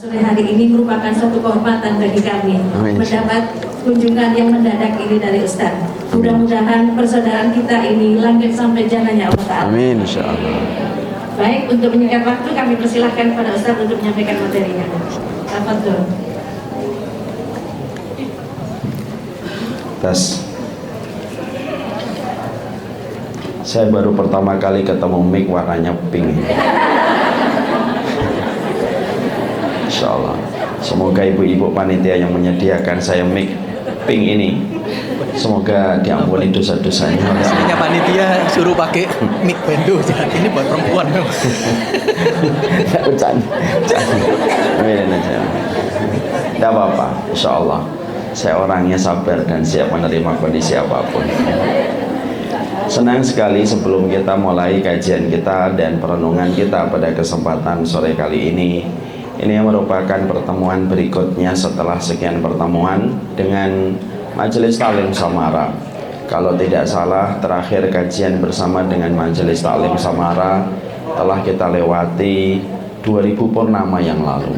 Sore hari ini merupakan suatu kehormatan bagi kami mendapat kunjungan yang mendadak ini dari Ustaz. Mudah-mudahan persaudaraan kita ini langgeng sampai jananya Allah Ta'ala. Amin, insyaallah. Baik, untuk menyingkat waktu kami persilahkan kepada Ustaz untuk menyampaikan materinya. Tafadhol. Tes. Saya baru pertama kali ketemu mic warnanya pink. Insyaallah. Semoga ibu-ibu panitia yang menyediakan saya mic pink ini, semoga diampuni dosa-dosanya. Biasanya panitia suruh pakai mic bendo, ini buat perempuan. Bercanda. Amin aja. Tidak apa-apa, insyaallah. Saya orangnya sabar dan siap menerima kondisi apapun. Senang sekali sebelum kita mulai kajian kita dan perenungan kita pada kesempatan sore kali ini. Ini merupakan pertemuan berikutnya setelah sekian pertemuan dengan Majelis Taklim Samara. Kalau tidak salah, terakhir kajian bersama dengan Majelis Taklim Samara telah kita lewati 2000 purnama yang lalu.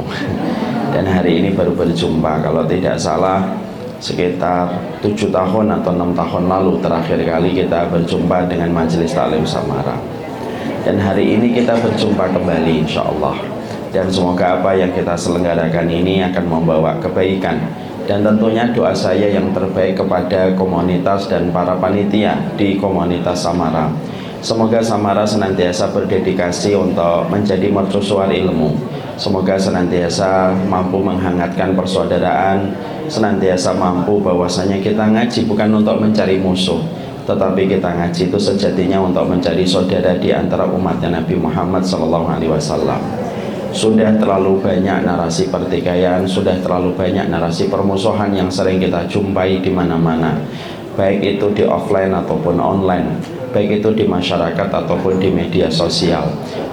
Dan hari ini baru berjumpa. Kalau tidak salah, sekitar 7 tahun atau 6 tahun lalu terakhir kali kita berjumpa dengan Majelis Taklim Samara. Dan hari ini kita berjumpa kembali insyaallah. Dan semoga apa yang kita selenggarakan ini akan membawa kebaikan. Dan tentunya doa saya yang terbaik kepada komunitas dan para panitia di komunitas Samara. Semoga Samara senantiasa berdedikasi untuk menjadi mercusuar ilmu. Semoga senantiasa mampu menghangatkan persaudaraan, senantiasa mampu bahwasanya kita ngaji bukan untuk mencari musuh, tetapi kita ngaji itu sejatinya untuk mencari saudara di antara umatnya Nabi Muhammad SAW. Sudah terlalu banyak narasi pertikaian, sudah terlalu banyak narasi permusuhan yang sering kita jumpai di mana-mana, baik itu di offline ataupun online, baik itu di masyarakat ataupun di media sosial.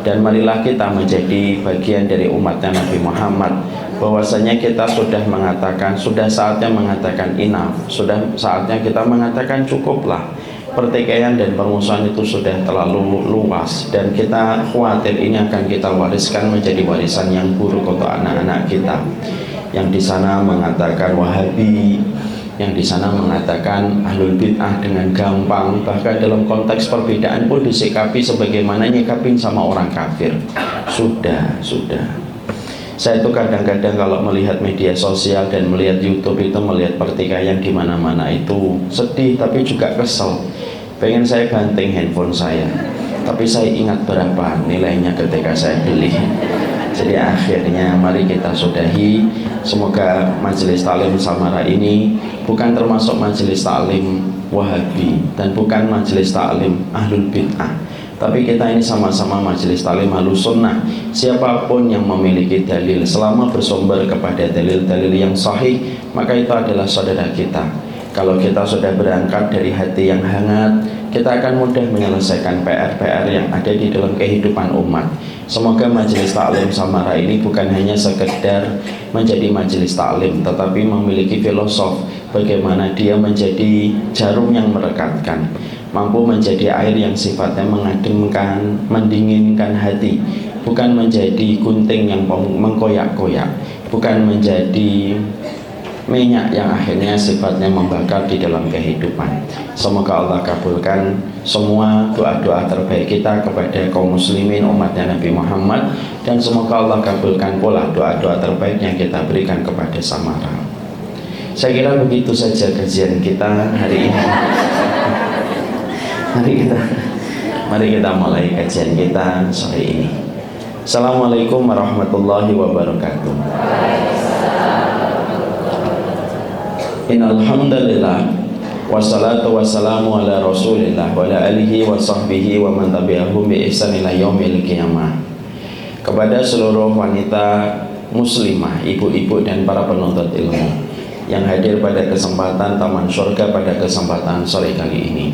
Dan marilah kita menjadi bagian dari umatnya Nabi Muhammad, bahwasanya kita sudah mengatakan, sudah saatnya mengatakan enough, sudah saatnya kita mengatakan cukuplah. Pertikaian dan permusuhan itu sudah terlalu luas, dan kita khawatir ini akan kita wariskan menjadi warisan yang buruk untuk anak-anak kita, yang di sana mengatakan Wahabi, yang di sana mengatakan ahlul bid'ah dengan gampang, bahkan dalam konteks perbedaan pun disikapi sebagaimana nyikapin sama orang kafir. Sudah. Saya itu kadang-kadang kalau melihat media sosial dan melihat YouTube itu, melihat pertikaian di mana-mana itu sedih tapi juga kesel. Pengen saya banting handphone saya, tapi saya ingat berapa nilainya ketika saya beli. Jadi akhirnya mari kita sudahi. Semoga Majelis Taklim Samara ini bukan termasuk Majelis Taklim Wahabi dan bukan Majelis Taklim Ahlul Bid'ah, tapi kita ini sama-sama Majelis Taklim Ahlus Sunnah. Siapapun yang memiliki dalil, selama bersumber kepada dalil-dalil yang sahih, maka itu adalah saudara kita. Kalau kita sudah berangkat dari hati yang hangat, kita akan mudah menyelesaikan PR-PR yang ada di dalam kehidupan umat. Semoga Majelis Taklim Samara ini bukan hanya sekedar menjadi majelis taklim, tetapi memiliki filosof bagaimana dia menjadi jarum yang merekatkan, mampu menjadi air yang sifatnya mengademkan, mendinginkan hati, bukan menjadi gunting yang mengkoyak-koyak, bukan menjadi minyak yang akhirnya sifatnya membakar di dalam kehidupan. Semoga Allah kabulkan semua doa-doa terbaik kita kepada kaum muslimin umatnya Nabi Muhammad, dan semoga Allah kabulkan pula doa-doa terbaik yang kita berikan kepada Samara. Saya kira begitu saja kajian kita hari ini. Mari kita mulai kajian kita sore ini. Assalamualaikum warahmatullahi wabarakatuh. Innalhamdulillah, wassalatu wassalamu ala rasulillah wa ala alihi wa sahbihi wa man tabi'ahum bi ihsan ila yaumil qiyamah. Kepada seluruh wanita muslimah, ibu-ibu dan para penuntut ilmu yang hadir pada kesempatan Taman Surga pada kesempatan sore kali ini,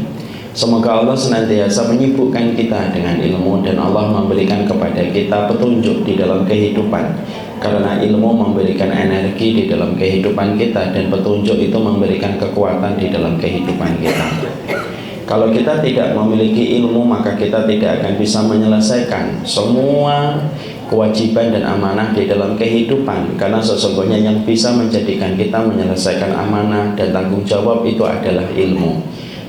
semoga Allah senantiasa menyibukkan kita dengan ilmu, dan Allah memberikan kepada kita petunjuk di dalam kehidupan, karena ilmu memberikan energi di dalam kehidupan kita, dan petunjuk itu memberikan kekuatan di dalam kehidupan kita. Kalau kita tidak memiliki ilmu, maka kita tidak akan bisa menyelesaikan semua kewajiban dan amanah di dalam kehidupan, karena sesungguhnya yang bisa menjadikan kita menyelesaikan amanah dan tanggung jawab itu adalah ilmu.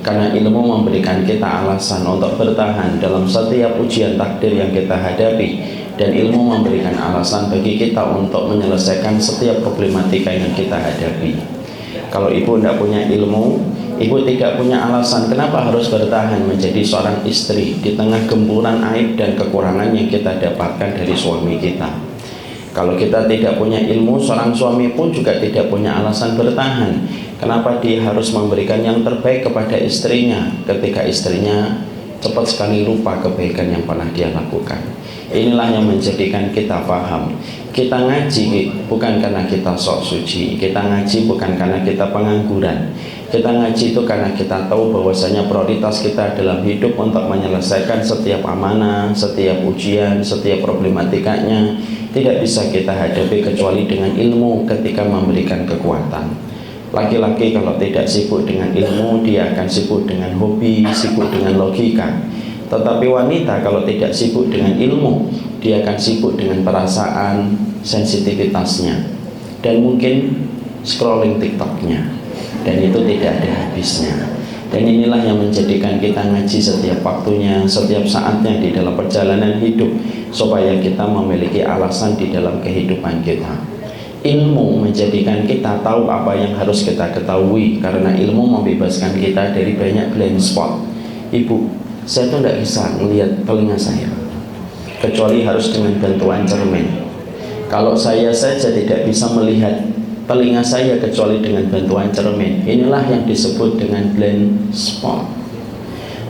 Karena ilmu memberikan kita alasan untuk bertahan dalam setiap ujian takdir yang kita hadapi, dan ilmu memberikan alasan bagi kita untuk menyelesaikan setiap problematika yang kita hadapi. Kalau ibu tidak punya ilmu, ibu tidak punya alasan kenapa harus bertahan menjadi seorang istri di tengah gempuran aib dan kekurangan yang kita dapatkan dari suami kita. Kalau kita tidak punya ilmu, seorang suami pun juga tidak punya alasan bertahan. Kenapa dia harus memberikan yang terbaik kepada istrinya ketika istrinya cepat sekali lupa kebaikan yang pernah dia lakukan. Inilah yang menjadikan kita paham. Kita ngaji bukan karena kita sok suci, kita ngaji bukan karena kita pengangguran. Kita ngaji itu karena kita tahu bahwasanya prioritas kita dalam hidup untuk menyelesaikan setiap amanah, setiap ujian, setiap problematikanya tidak bisa kita hadapi kecuali dengan ilmu ketika memberikan kekuatan. Laki-laki kalau tidak sibuk dengan ilmu, dia akan sibuk dengan hobi, sibuk dengan logika. Tetapi wanita kalau tidak sibuk dengan ilmu, dia akan sibuk dengan perasaan, sensitivitasnya, dan mungkin scrolling TikToknya, dan itu tidak ada habisnya. Dan inilah yang menjadikan kita ngaji setiap waktunya, setiap saatnya di dalam perjalanan hidup, supaya kita memiliki alasan di dalam kehidupan kita. Ilmu menjadikan kita tahu apa yang harus kita ketahui, karena ilmu membebaskan kita dari banyak blind spot. Ibu, saya tuh tidak bisa melihat telinga saya kecuali harus dengan bantuan cermin. Kalau saya saja tidak bisa melihat telinga saya kecuali dengan bantuan cermin, inilah yang disebut dengan blind spot.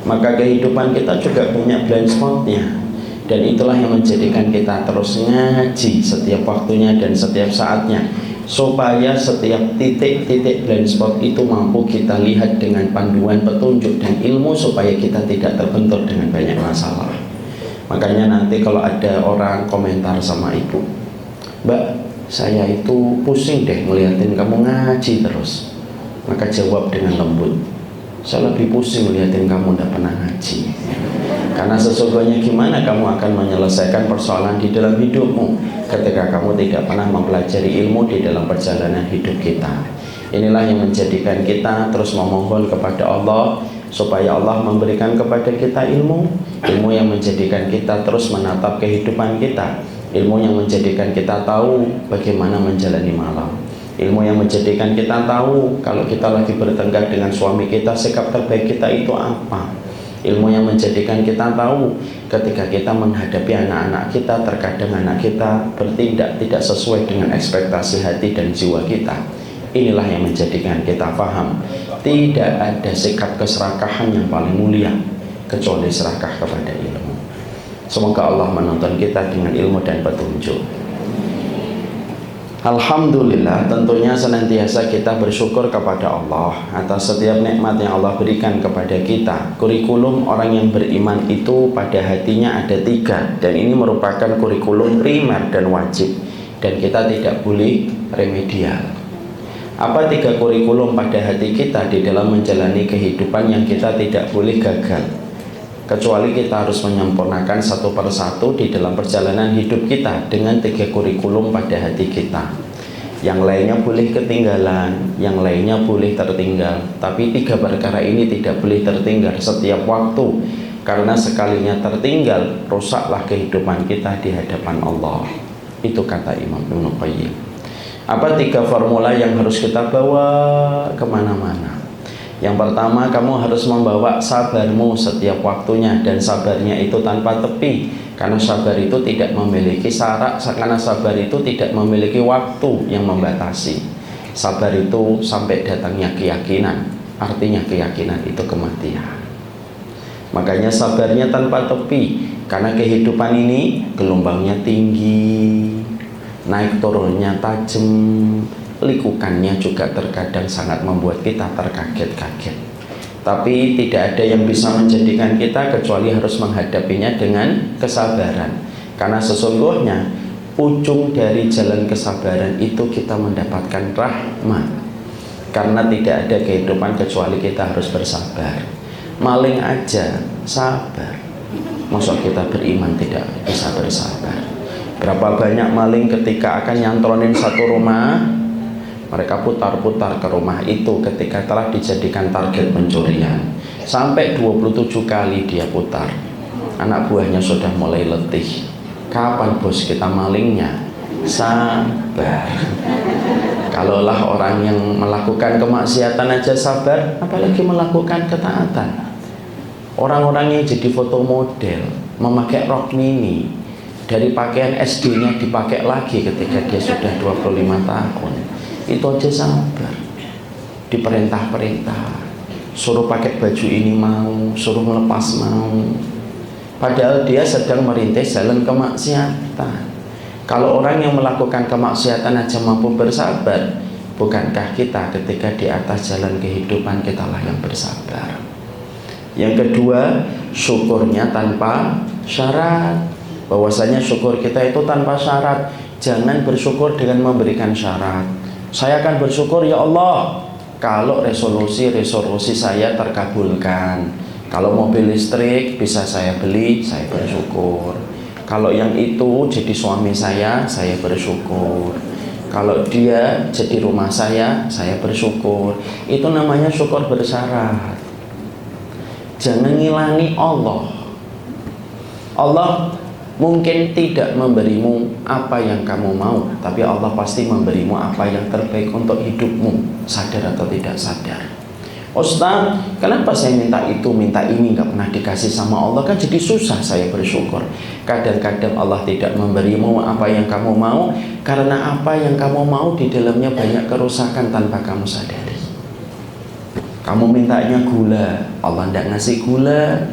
Maka kehidupan kita juga banyak blind spotnya, dan itulah yang menjadikan kita terus ngaji setiap waktunya dan setiap saatnya, supaya setiap titik-titik blind spot itu mampu kita lihat dengan panduan petunjuk dan ilmu, supaya kita tidak terbentur dengan banyak masalah. Makanya nanti kalau ada orang komentar sama ibu, "Mbak, saya itu pusing deh ngeliatin kamu ngaji terus," maka jawab dengan lembut, "Saya lebih pusing ngeliatin kamu tidak pernah ngaji." Karena sesungguhnya gimana kamu akan menyelesaikan persoalan di dalam hidupmu ketika kamu tidak pernah mempelajari ilmu di dalam perjalanan hidup kita. Inilah yang menjadikan kita terus memohon kepada Allah supaya Allah memberikan kepada kita ilmu yang menjadikan kita terus menatap kehidupan kita, ilmu yang menjadikan kita tahu bagaimana menjalani malam, ilmu yang menjadikan kita tahu kalau kita lagi bertengkar dengan suami kita, sikap terbaik kita itu apa, ilmu yang menjadikan kita tahu ketika kita menghadapi anak-anak kita, terkadang anak kita bertindak tidak sesuai dengan ekspektasi hati dan jiwa kita. Inilah yang menjadikan kita paham tidak ada sikap keserakahan yang paling mulia kecuali serakah kepada ilmu. Semoga Allah menuntun kita dengan ilmu dan petunjuk. Alhamdulillah, tentunya senantiasa kita bersyukur kepada Allah atas setiap nikmat yang Allah berikan kepada kita. Kurikulum orang yang beriman itu pada hatinya ada 3, dan ini merupakan kurikulum primer dan wajib, dan kita tidak boleh remedial. Apa 3 kurikulum pada hati kita di dalam menjalani kehidupan yang kita tidak boleh gagal, kecuali kita harus menyempurnakan satu persatu di dalam perjalanan hidup kita dengan 3 kurikulum pada hati kita. Yang lainnya boleh ketinggalan, yang lainnya boleh tertinggal, tapi 3 perkara ini tidak boleh tertinggal setiap waktu, karena sekalinya tertinggal rusaklah kehidupan kita di hadapan Allah. Itu kata Imam Ibnu Qayyim. Apa 3 formula yang harus kita bawa kemana-mana? Yang pertama, kamu harus membawa sabarmu setiap waktunya, dan sabarnya itu tanpa tepi, karena sabar itu tidak memiliki syarat, karena sabar itu tidak memiliki waktu yang membatasi. Sabar itu sampai datangnya keyakinan, artinya keyakinan itu kematian. Makanya sabarnya tanpa tepi, karena kehidupan ini gelombangnya tinggi, naik turunnya tajam, likukannya juga terkadang sangat membuat kita terkaget-kaget. Tapi tidak ada yang bisa menjadikan kita kecuali harus menghadapinya dengan kesabaran. Karena sesungguhnya ujung dari jalan kesabaran itu kita mendapatkan rahmat. Karena tidak ada kehidupan kecuali kita harus bersabar. Maling aja sabar, masa kita beriman tidak bisa bersabar? Berapa banyak maling ketika akan nyantronin satu rumah, mereka putar-putar ke rumah itu ketika telah dijadikan target pencurian. Sampai 27 kali dia putar. Anak buahnya sudah mulai letih. Kapan bos kita malingnya? Sabar. Kalaulah orang yang melakukan kemaksiatan aja sabar, apalagi melakukan ketaatan. Orang-orang yang jadi foto model, memakai rok mini, dari pakaian SD-nya dipakai lagi ketika dia sudah 25 tahun. Itu aja sabar. Diperintah-perintah, suruh pakai baju ini mau, suruh melepas mau. Padahal dia sedang merintis jalan kemaksiatan. Kalau orang yang melakukan kemaksiatan aja mampu bersabar, bukankah kita ketika di atas jalan kehidupan kita lah yang bersabar? Yang kedua, syukurnya tanpa syarat. Bahwasanya syukur kita itu tanpa syarat. Jangan bersyukur dengan memberikan syarat. Saya akan bersyukur ya Allah kalau resolusi saya terkabulkan. Kalau mobil listrik bisa saya beli, saya bersyukur. Kalau yang itu jadi suami saya bersyukur. Kalau dia jadi rumah saya bersyukur. Itu namanya syukur bersyarat. Jangan ngilangi Allah. Allah mungkin tidak memberimu apa yang kamu mau, tapi Allah pasti memberimu apa yang terbaik untuk hidupmu, sadar atau tidak sadar. Ustaz, kenapa saya minta itu, minta ini, nggak pernah dikasih sama Allah? Kan jadi susah saya bersyukur. Kadang-kadang Allah tidak memberimu apa yang kamu mau, karena apa yang kamu mau di dalamnya banyak kerusakan tanpa kamu sadari. Kamu mintanya gula, Allah tidak ngasih gula,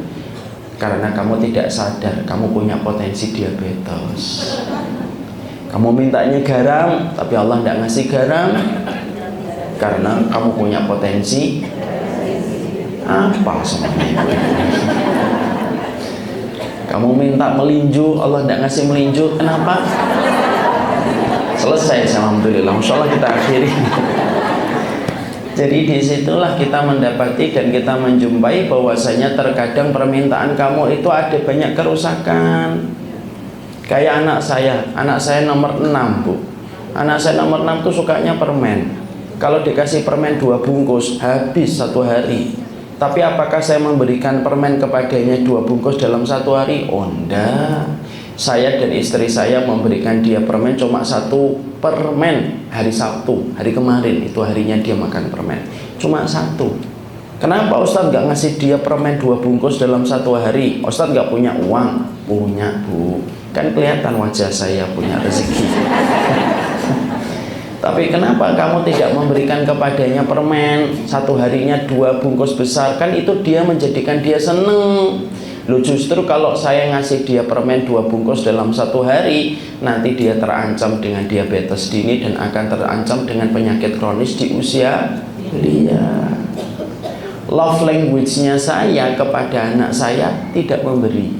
karena kamu tidak sadar kamu punya potensi diabetes. Kamu mintanya garam, tapi Allah tidak ngasih garam, karena kamu punya potensi apa semuanya. Kamu minta melinju, Allah tidak ngasih melinju, kenapa? Selesai, alhamdulillah. Insya Allah kita akhiri. Jadi disitulah kita mendapati dan kita menjumpai bahwasanya terkadang permintaan kamu itu ada banyak kerusakan. Kayak anak saya nomor 6 bu. Anak saya nomor 6 tuh sukanya permen. Kalau dikasih permen 2 bungkus habis 1 hari. Tapi apakah saya memberikan permen kepadanya 2 bungkus dalam 1 hari? Oh enggak. Saya dan istri saya memberikan dia permen cuma 1 permen hari Sabtu, hari kemarin itu harinya dia makan permen cuma 1. Kenapa Ustadz nggak ngasih dia permen 2 bungkus dalam 1 hari? Ustadz nggak punya uang? Punya bu, kan kelihatan wajah saya punya rezeki. Tapi kenapa kamu tidak memberikan kepadanya permen 1 harinya 2 bungkus besar? Kan itu dia menjadikan dia seneng. Loh justru kalau saya ngasih dia permen 2 bungkus dalam 1 hari, nanti dia terancam dengan diabetes dini dan akan terancam dengan penyakit kronis di usia belia. Love language-nya saya kepada anak saya tidak memberi.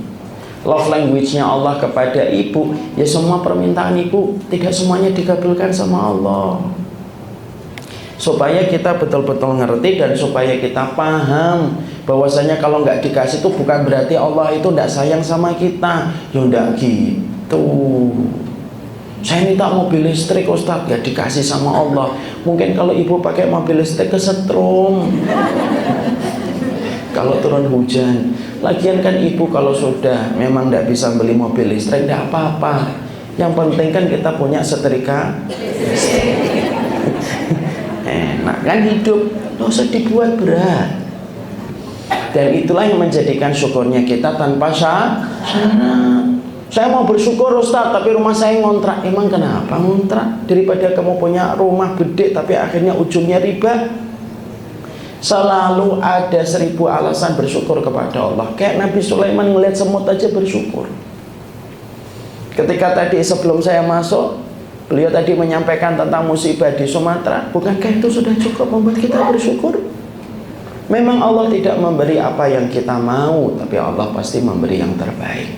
Love language-nya Allah kepada ibu, ya semua permintaan ibu tidak semuanya dikabulkan sama Allah. Supaya kita betul-betul ngerti dan supaya kita paham bahwasanya kalau nggak dikasih itu bukan berarti Allah itu nggak sayang sama kita. Ya nggak gitu. Saya minta mobil listrik Ustadz, nggak dikasih sama Allah. Mungkin kalau ibu pakai mobil listrik kesetrum. Kalau turun hujan. Lagian kan ibu kalau sudah memang nggak bisa beli mobil listrik nggak apa-apa. Yang penting kan kita punya setrika listrik. Enak kan hidup, nggak usah dibuat berat. Dan itulah yang menjadikan syukurnya kita tanpa syarat. Saya mau bersyukur Ustaz, tapi rumah saya ngontrak. Emang kenapa ngontrak? Daripada kamu punya rumah gede tapi akhirnya ujungnya riba. Selalu ada 1000 alasan bersyukur kepada Allah. Kayak Nabi Sulaiman ngelihat semut aja bersyukur. Ketika tadi sebelum saya masuk, beliau tadi menyampaikan tentang musibah di Sumatera. Bukankah itu sudah cukup membuat kita bersyukur? Memang Allah tidak memberi apa yang kita mau, tapi Allah pasti memberi yang terbaik.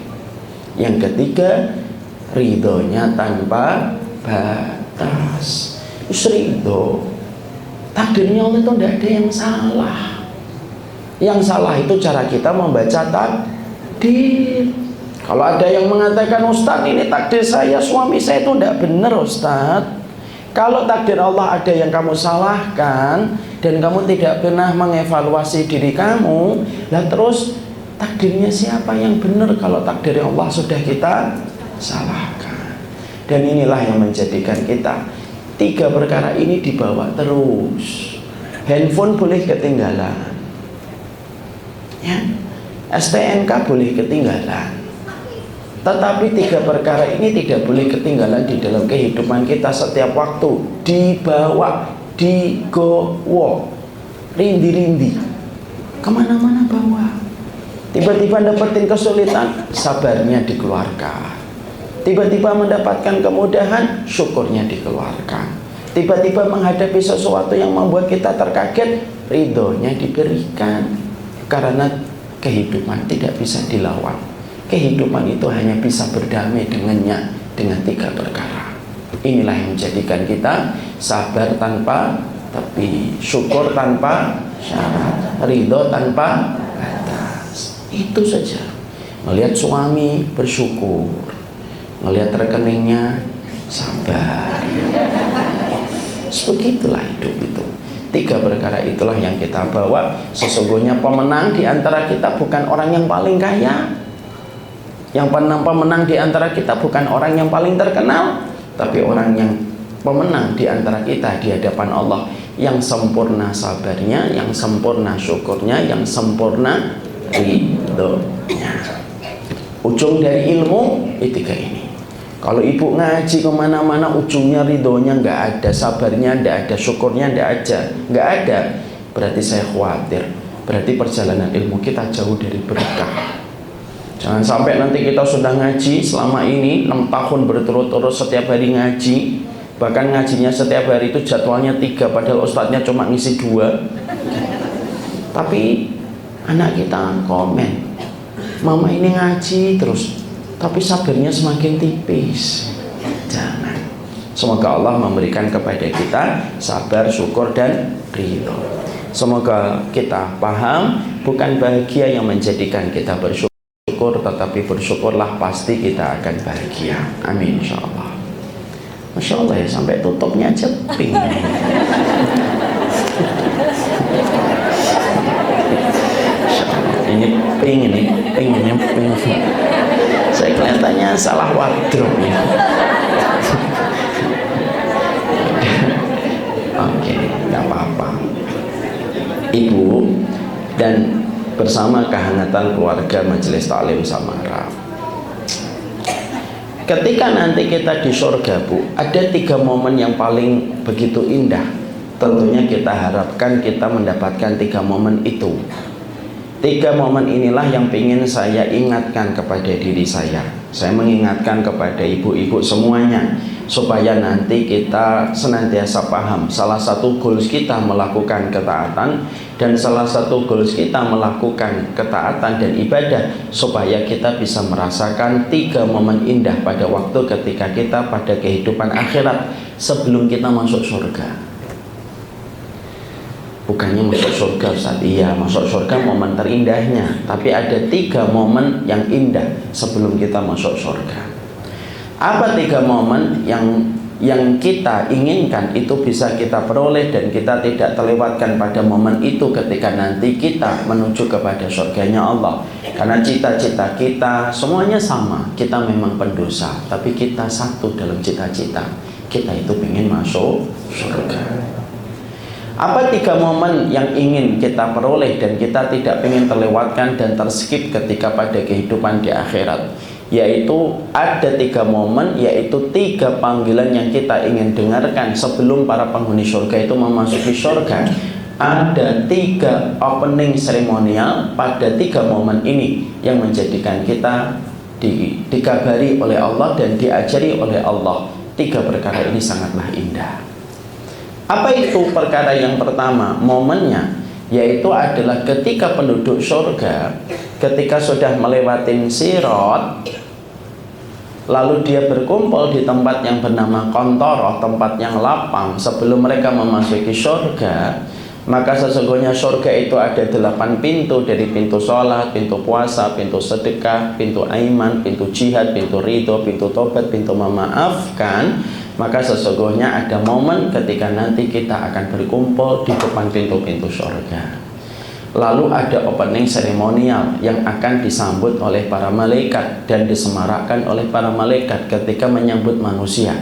Yang ketiga, ridhonya tanpa batas. Ridho. Takdirnya Allah itu tidak ada yang salah. Yang salah itu cara kita membaca takdir. Kalau ada yang mengatakan, Ustadz ini takdir saya, suami saya itu tidak benar Ustadz. Kalau takdir Allah ada yang kamu salahkan dan kamu tidak pernah mengevaluasi diri kamu, lah terus takdirnya siapa yang benar kalau takdir Allah sudah kita salahkan? Dan inilah yang menjadikan kita tiga perkara ini dibawa terus. Handphone boleh ketinggalan, ya, STNK boleh ketinggalan, tetapi tiga perkara ini tidak boleh ketinggalan di dalam kehidupan kita setiap waktu. Dibawa, digowo, rindi-rindi, kemana-mana bawa. Tiba-tiba dapetin kesulitan, sabarnya dikeluarkan. Tiba-tiba mendapatkan kemudahan, syukurnya dikeluarkan. Tiba-tiba menghadapi sesuatu yang membuat kita terkaget, ridhonya diberikan. Karena kehidupan tidak bisa dilawan. Kehidupan itu hanya bisa berdamai dengannya dengan tiga perkara. Inilah yang menjadikan kita sabar tanpa tepi, syukur tanpa syarat, ridho tanpa batas. Itu saja. Melihat suami bersyukur, melihat rekeningnya sabar. Sebegitulah hidup itu. Tiga perkara itulah yang kita bawa. Sesungguhnya pemenang di antara kita bukan orang yang paling kaya. Yang pemenang di antara kita bukan orang yang paling terkenal, tapi orang yang pemenang di antara kita di hadapan Allah, yang sempurna sabarnya, yang sempurna syukurnya, yang sempurna ridhonya. Ujung dari ilmu tiga ini. Kalau ibu ngaji kemana-mana ujungnya ridhonya nggak ada, sabarnya nggak ada, syukurnya nggak ada, berarti saya khawatir, berarti perjalanan ilmu kita jauh dari berkah. Jangan sampai nanti kita sudah ngaji selama ini 6 tahun berturut-turut setiap hari ngaji, bahkan ngajinya setiap hari itu jadwalnya 3, padahal ustadznya cuma ngisi 2. Tapi anak kita komen, mama ini ngaji terus, tapi sabarnya semakin tipis. Jangan. Semoga Allah memberikan kepada kita sabar, syukur, dan ridho. Semoga kita paham, bukan bahagia yang menjadikan kita bersyukur, tetapi bersyukurlah pasti kita akan bahagia. Amin insyaallah. Masya Allah ya, sampai tutupnya aja ping. Ini ping. Saya kelihatannya salah wardrobe ya. Oke, nggak apa-apa. Ibu dan bersama kehangatan keluarga Majelis Taklim Samara, ketika nanti kita di surga, Bu, ada 3 momen yang paling begitu indah. Tentunya kita harapkan kita mendapatkan 3 momen itu. 3 momen inilah yang ingin saya ingatkan kepada diri saya. Saya mengingatkan kepada ibu-ibu semuanya, supaya nanti kita senantiasa paham. Salah satu goals kita melakukan ketaatan, dan salah satu goals kita melakukan ketaatan dan ibadah, supaya kita bisa merasakan 3 momen indah pada waktu ketika kita pada kehidupan akhirat sebelum kita masuk surga. Bukannya masuk surga Ustaz, iya masuk surga momen terindahnya, tapi ada 3 momen yang indah sebelum kita masuk surga. Apa 3 momen yang kita inginkan itu bisa kita peroleh dan kita tidak terlewatkan pada momen itu ketika nanti kita menuju kepada surganya Allah? Karena cita-cita kita semuanya sama, kita memang pendosa, tapi kita satu dalam cita-cita, kita itu ingin masuk surga. Apa 3 momen yang ingin kita peroleh dan kita tidak ingin terlewatkan dan terskip ketika pada kehidupan di akhirat? Yaitu ada 3 momen, yaitu 3 panggilan yang kita ingin dengarkan sebelum para penghuni surga itu memasuki surga. Ada 3 opening seremonial pada 3 momen ini yang menjadikan kita dikabari oleh Allah dan diajari oleh Allah. 3 perkara ini sangatlah indah. Apa itu perkara yang pertama? Momennya yaitu adalah ketika penduduk surga, ketika sudah melewati sirat, lalu dia berkumpul di tempat yang bernama Qantharah, tempat yang lapang sebelum mereka memasuki surga. Maka sesungguhnya surga itu ada 8 pintu, dari pintu sholat, pintu puasa, pintu sedekah, pintu aiman, pintu jihad, pintu ridho, pintu tobat, pintu memaafkan. Maka sesungguhnya ada momen ketika nanti kita akan berkumpul di depan pintu-pintu surga. Lalu ada opening seremonial yang akan disambut oleh para malaikat dan disemarakkan oleh para malaikat ketika menyambut manusia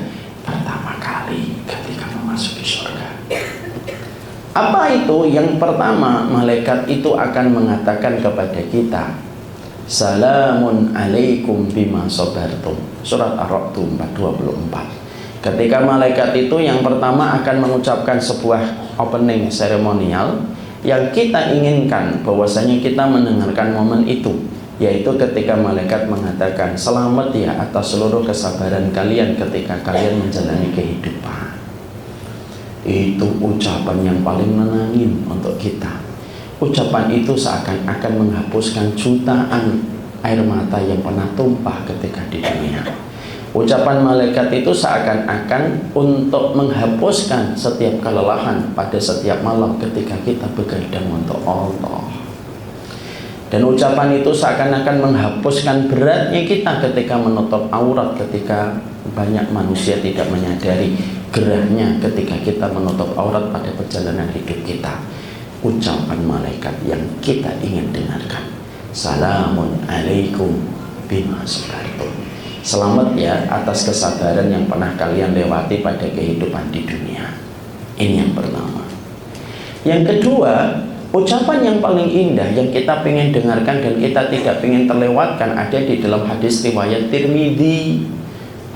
pertama kali ketika memasuki surga. Apa itu? Yang pertama, malaikat itu akan mengatakan kepada kita, Salamun alaikum bima sabartum. Surat Ar-Ra'd 4:24. Ketika malaikat itu yang pertama akan mengucapkan sebuah opening seremonial yang kita inginkan bahwasanya kita mendengarkan momen itu, yaitu ketika malaikat mengatakan, selamat ya atas seluruh kesabaran kalian ketika kalian menjalani kehidupan. Itu ucapan yang paling menangin untuk kita. Ucapan itu seakan-akan menghapuskan jutaan air mata yang pernah tumpah ketika di dunia. Ucapan malaikat itu seakan-akan untuk menghapuskan setiap kelelahan pada setiap malam ketika kita begadang untuk Allah. Dan ucapan itu seakan-akan menghapuskan beratnya kita ketika menutup aurat, ketika banyak manusia tidak menyadari gerahnya ketika kita menutup aurat pada perjalanan hidup kita. Ucapan malaikat yang kita ingin dengarkan, Salamun alaikum bima sabartum. Selamat ya atas kesabaran yang pernah kalian lewati pada kehidupan di dunia. Ini yang pertama. Yang kedua, ucapan yang paling indah yang kita ingin dengarkan dan kita tidak ingin terlewatkan ada di dalam hadis riwayat Tirmidzi.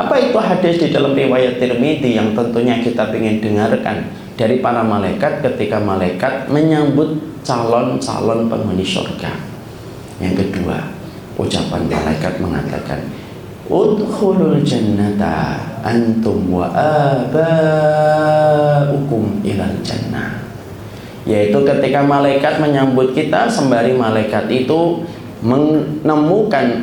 Apa itu hadis di dalam riwayat Tirmidzi yang tentunya kita ingin dengarkan dari para malaikat ketika malaikat menyambut calon-calon penghuni surga? Yang kedua, ucapan malaikat mengatakan, Udkhulul jannata antum wa aba'ukum ilal jannah. Yaitu ketika malaikat menyambut kita, sembari malaikat itu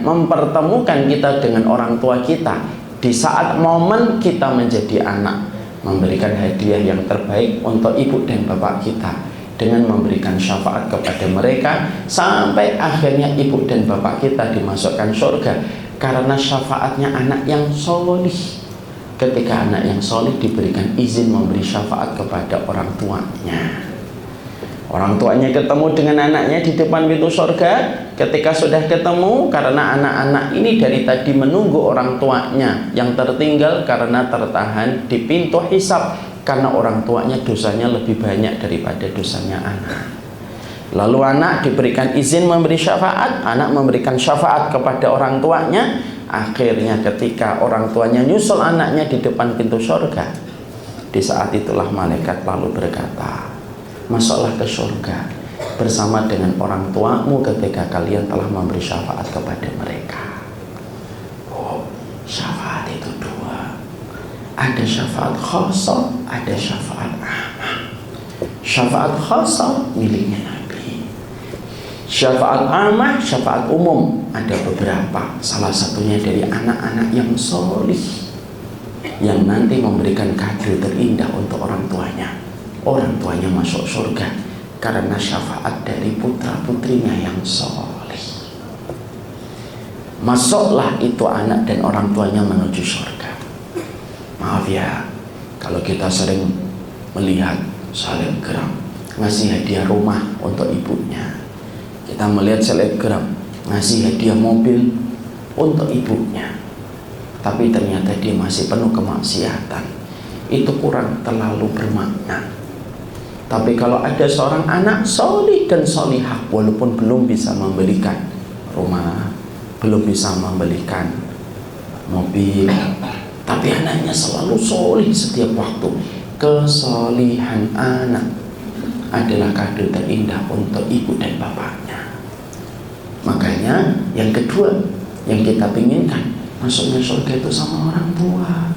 mempertemukan kita dengan orang tua kita di saat momen kita menjadi anak, memberikan hadiah yang terbaik untuk ibu dan bapak kita dengan memberikan syafaat kepada mereka sampai akhirnya ibu dan bapak kita dimasukkan surga karena syafaatnya anak yang solih. Ketika anak yang solih diberikan izin memberi syafaat kepada orang tuanya. Orang tuanya ketemu dengan anaknya di depan pintu surga. Ketika sudah ketemu, karena anak-anak ini dari tadi menunggu orang tuanya yang tertinggal karena tertahan di pintu hisab, karena orang tuanya dosanya lebih banyak daripada dosanya anak. Lalu anak diberikan izin memberi syafaat, anak memberikan syafaat kepada orang tuanya. Akhirnya ketika orang tuanya nyusul anaknya di depan pintu surga, di saat itulah malaikat lalu berkata, masuklah ke surga bersama dengan orang tuamu ketika kalian telah memberi syafaat kepada mereka. Oh, syafaat itu dua. Ada syafaat khasah, ada syafaat ammah. Syafaat khasah miliknya Nabi. Syafaat ammah, syafaat umum, ada beberapa. Salah satunya dari anak-anak yang solih yang nanti memberikan kado terindah untuk orang tuanya. Orang tuanya masuk surga karena syafaat dari putra-putrinya yang solih. Masuklah itu anak dan orang tuanya menuju surga. Maaf ya, kalau kita sering melihat selebgram ngasih hadiah rumah untuk ibunya, kita melihat selebgram ngasih hadiah mobil untuk ibunya, tapi ternyata dia masih penuh kemaksiatan, itu kurang terlalu bermakna. Tapi kalau ada seorang anak solih dan solihah, walaupun belum bisa membelikan rumah, belum bisa membelikan mobil, tapi anaknya selalu solih setiap waktu. Kesolihan anak adalah kado terindah untuk ibu dan bapaknya. Makanya yang kedua yang kita inginkan, masuknya surga itu sama orang tua.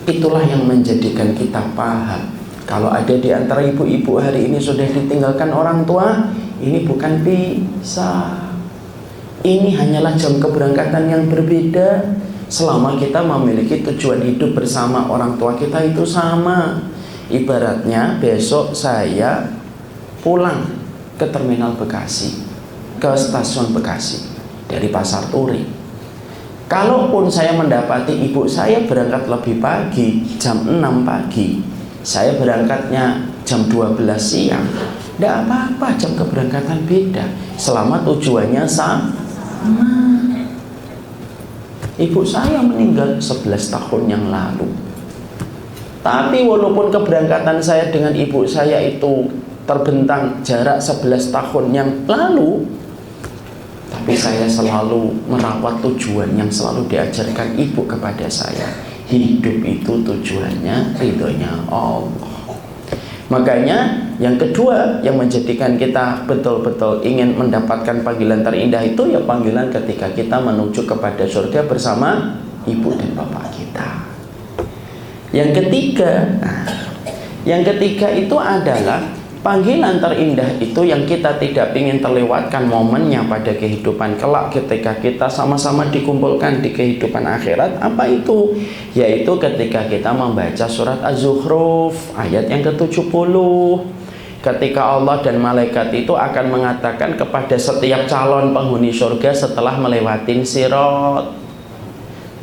Itulah yang menjadikan kita paham, kalau ada di antara ibu-ibu hari ini sudah ditinggalkan orang tua, ini bukan pisah. Ini hanyalah jam keberangkatan yang berbeda. Selama kita memiliki tujuan hidup bersama orang tua kita itu sama. Ibaratnya besok saya pulang ke terminal Bekasi, ke stasiun Bekasi dari Pasar Turi. Kalaupun saya mendapati ibu saya berangkat lebih pagi, jam 6 pagi, saya berangkatnya jam 12 siang, tidak apa-apa, jam keberangkatan beda selama tujuannya sama. Ibu saya meninggal 11 tahun yang lalu, tapi walaupun keberangkatan saya dengan ibu saya itu terbentang jarak 11 tahun yang lalu, tapi saya selalu merawat tujuan yang selalu diajarkan ibu kepada saya. Hidup itu tujuannya ridhonya Allah. Makanya yang kedua yang menjadikan kita betul-betul ingin mendapatkan panggilan terindah itu ya panggilan ketika kita menuju kepada surga bersama ibu dan bapak kita. Yang ketiga itu adalah panggilan terindah itu yang kita tidak ingin terlewatkan momennya pada kehidupan kelak ketika kita sama-sama dikumpulkan di kehidupan akhirat. Apa itu? Yaitu ketika kita membaca surat Az-Zukhruf ayat yang ke-70, ketika Allah dan malaikat itu akan mengatakan kepada setiap calon penghuni surga setelah melewatin sirat.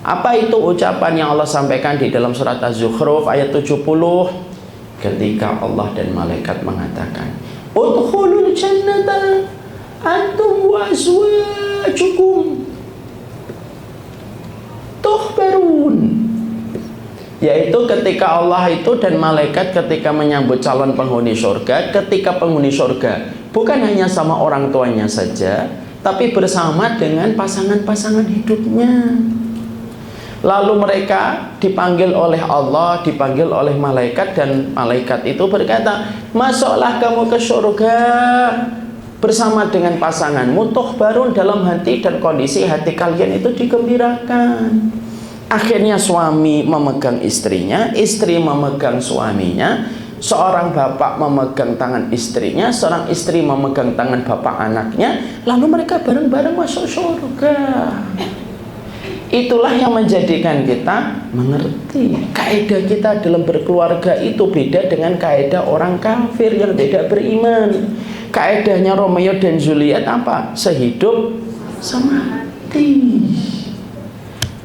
Apa itu ucapan yang Allah sampaikan di dalam surat Az-Zukhruf ayat 70? Ketika Allah dan malaikat mengatakan, udkhulul jannata antum wa azwajukum tuhbarun. Yaitu ketika Allah itu dan malaikat ketika menyambut calon penghuni surga, ketika penghuni surga bukan hanya sama orang tuanya saja, tapi bersama dengan pasangan-pasangan hidupnya. Lalu mereka dipanggil oleh Allah, dipanggil oleh malaikat, dan malaikat itu berkata, masuklah kamu ke surga bersama dengan pasanganmu, tuhbarun, dalam hati dan kondisi hati kalian itu digembirakan. Akhirnya suami memegang istrinya, istri memegang suaminya, seorang bapak memegang tangan istrinya, seorang istri memegang tangan bapak anaknya, lalu mereka bareng-bareng masuk surga. Itulah yang menjadikan kita mengerti kaidah kita dalam berkeluarga itu beda dengan kaidah orang kafir yang tidak beriman. Kaidahnya Romeo dan Juliet apa? Sehidup semati.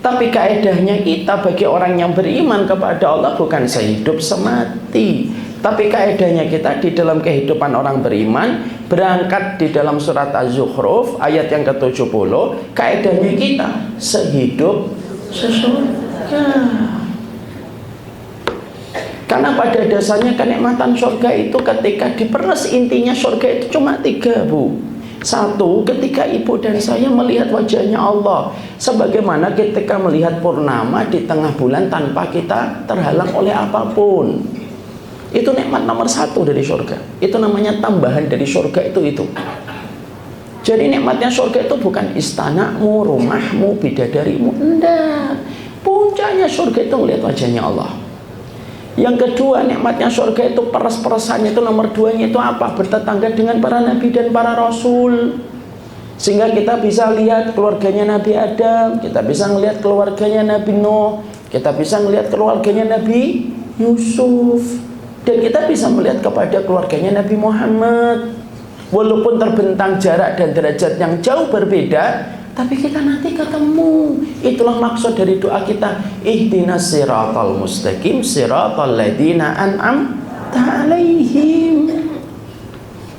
Tapi kaidahnya kita bagi orang yang beriman kepada Allah bukan sehidup semati, tapi kaidahnya kita di dalam kehidupan orang beriman, berangkat di dalam surat Az-Zukhruf ayat yang ke-70, kaidahnya kita sehidup sesurga. Karena pada dasarnya kenikmatan surga itu ketika diperas, intinya surga itu cuma 3, Bu. 1, ketika ibu dan saya melihat wajahnya Allah, sebagaimana ketika melihat purnama di tengah bulan tanpa kita terhalang oleh apapun. Itu nikmat nomor 1 dari surga. Itu namanya tambahan dari surga itu. Jadi nikmatnya surga itu bukan istanamu, rumahmu, bidadarimu, enggak. Puncaknya surga itu melihat wajahnya Allah. Yang kedua, nikmatnya surga itu peres-peresannya itu nomor 2-nya itu apa? Bertetangga dengan para nabi dan para rasul. Sehingga kita bisa lihat keluarganya Nabi Adam, kita bisa melihat keluarganya Nabi Nuh, kita bisa melihat keluarganya Nabi Yusuf, dan kita bisa melihat kepada keluarganya Nabi Muhammad. Walaupun terbentang jarak dan derajat yang jauh berbeda, tapi kita nanti ketemu. Itulah maksud dari doa kita, ihdinas siratal mustaqim siratal ladzina an'amta alaihim.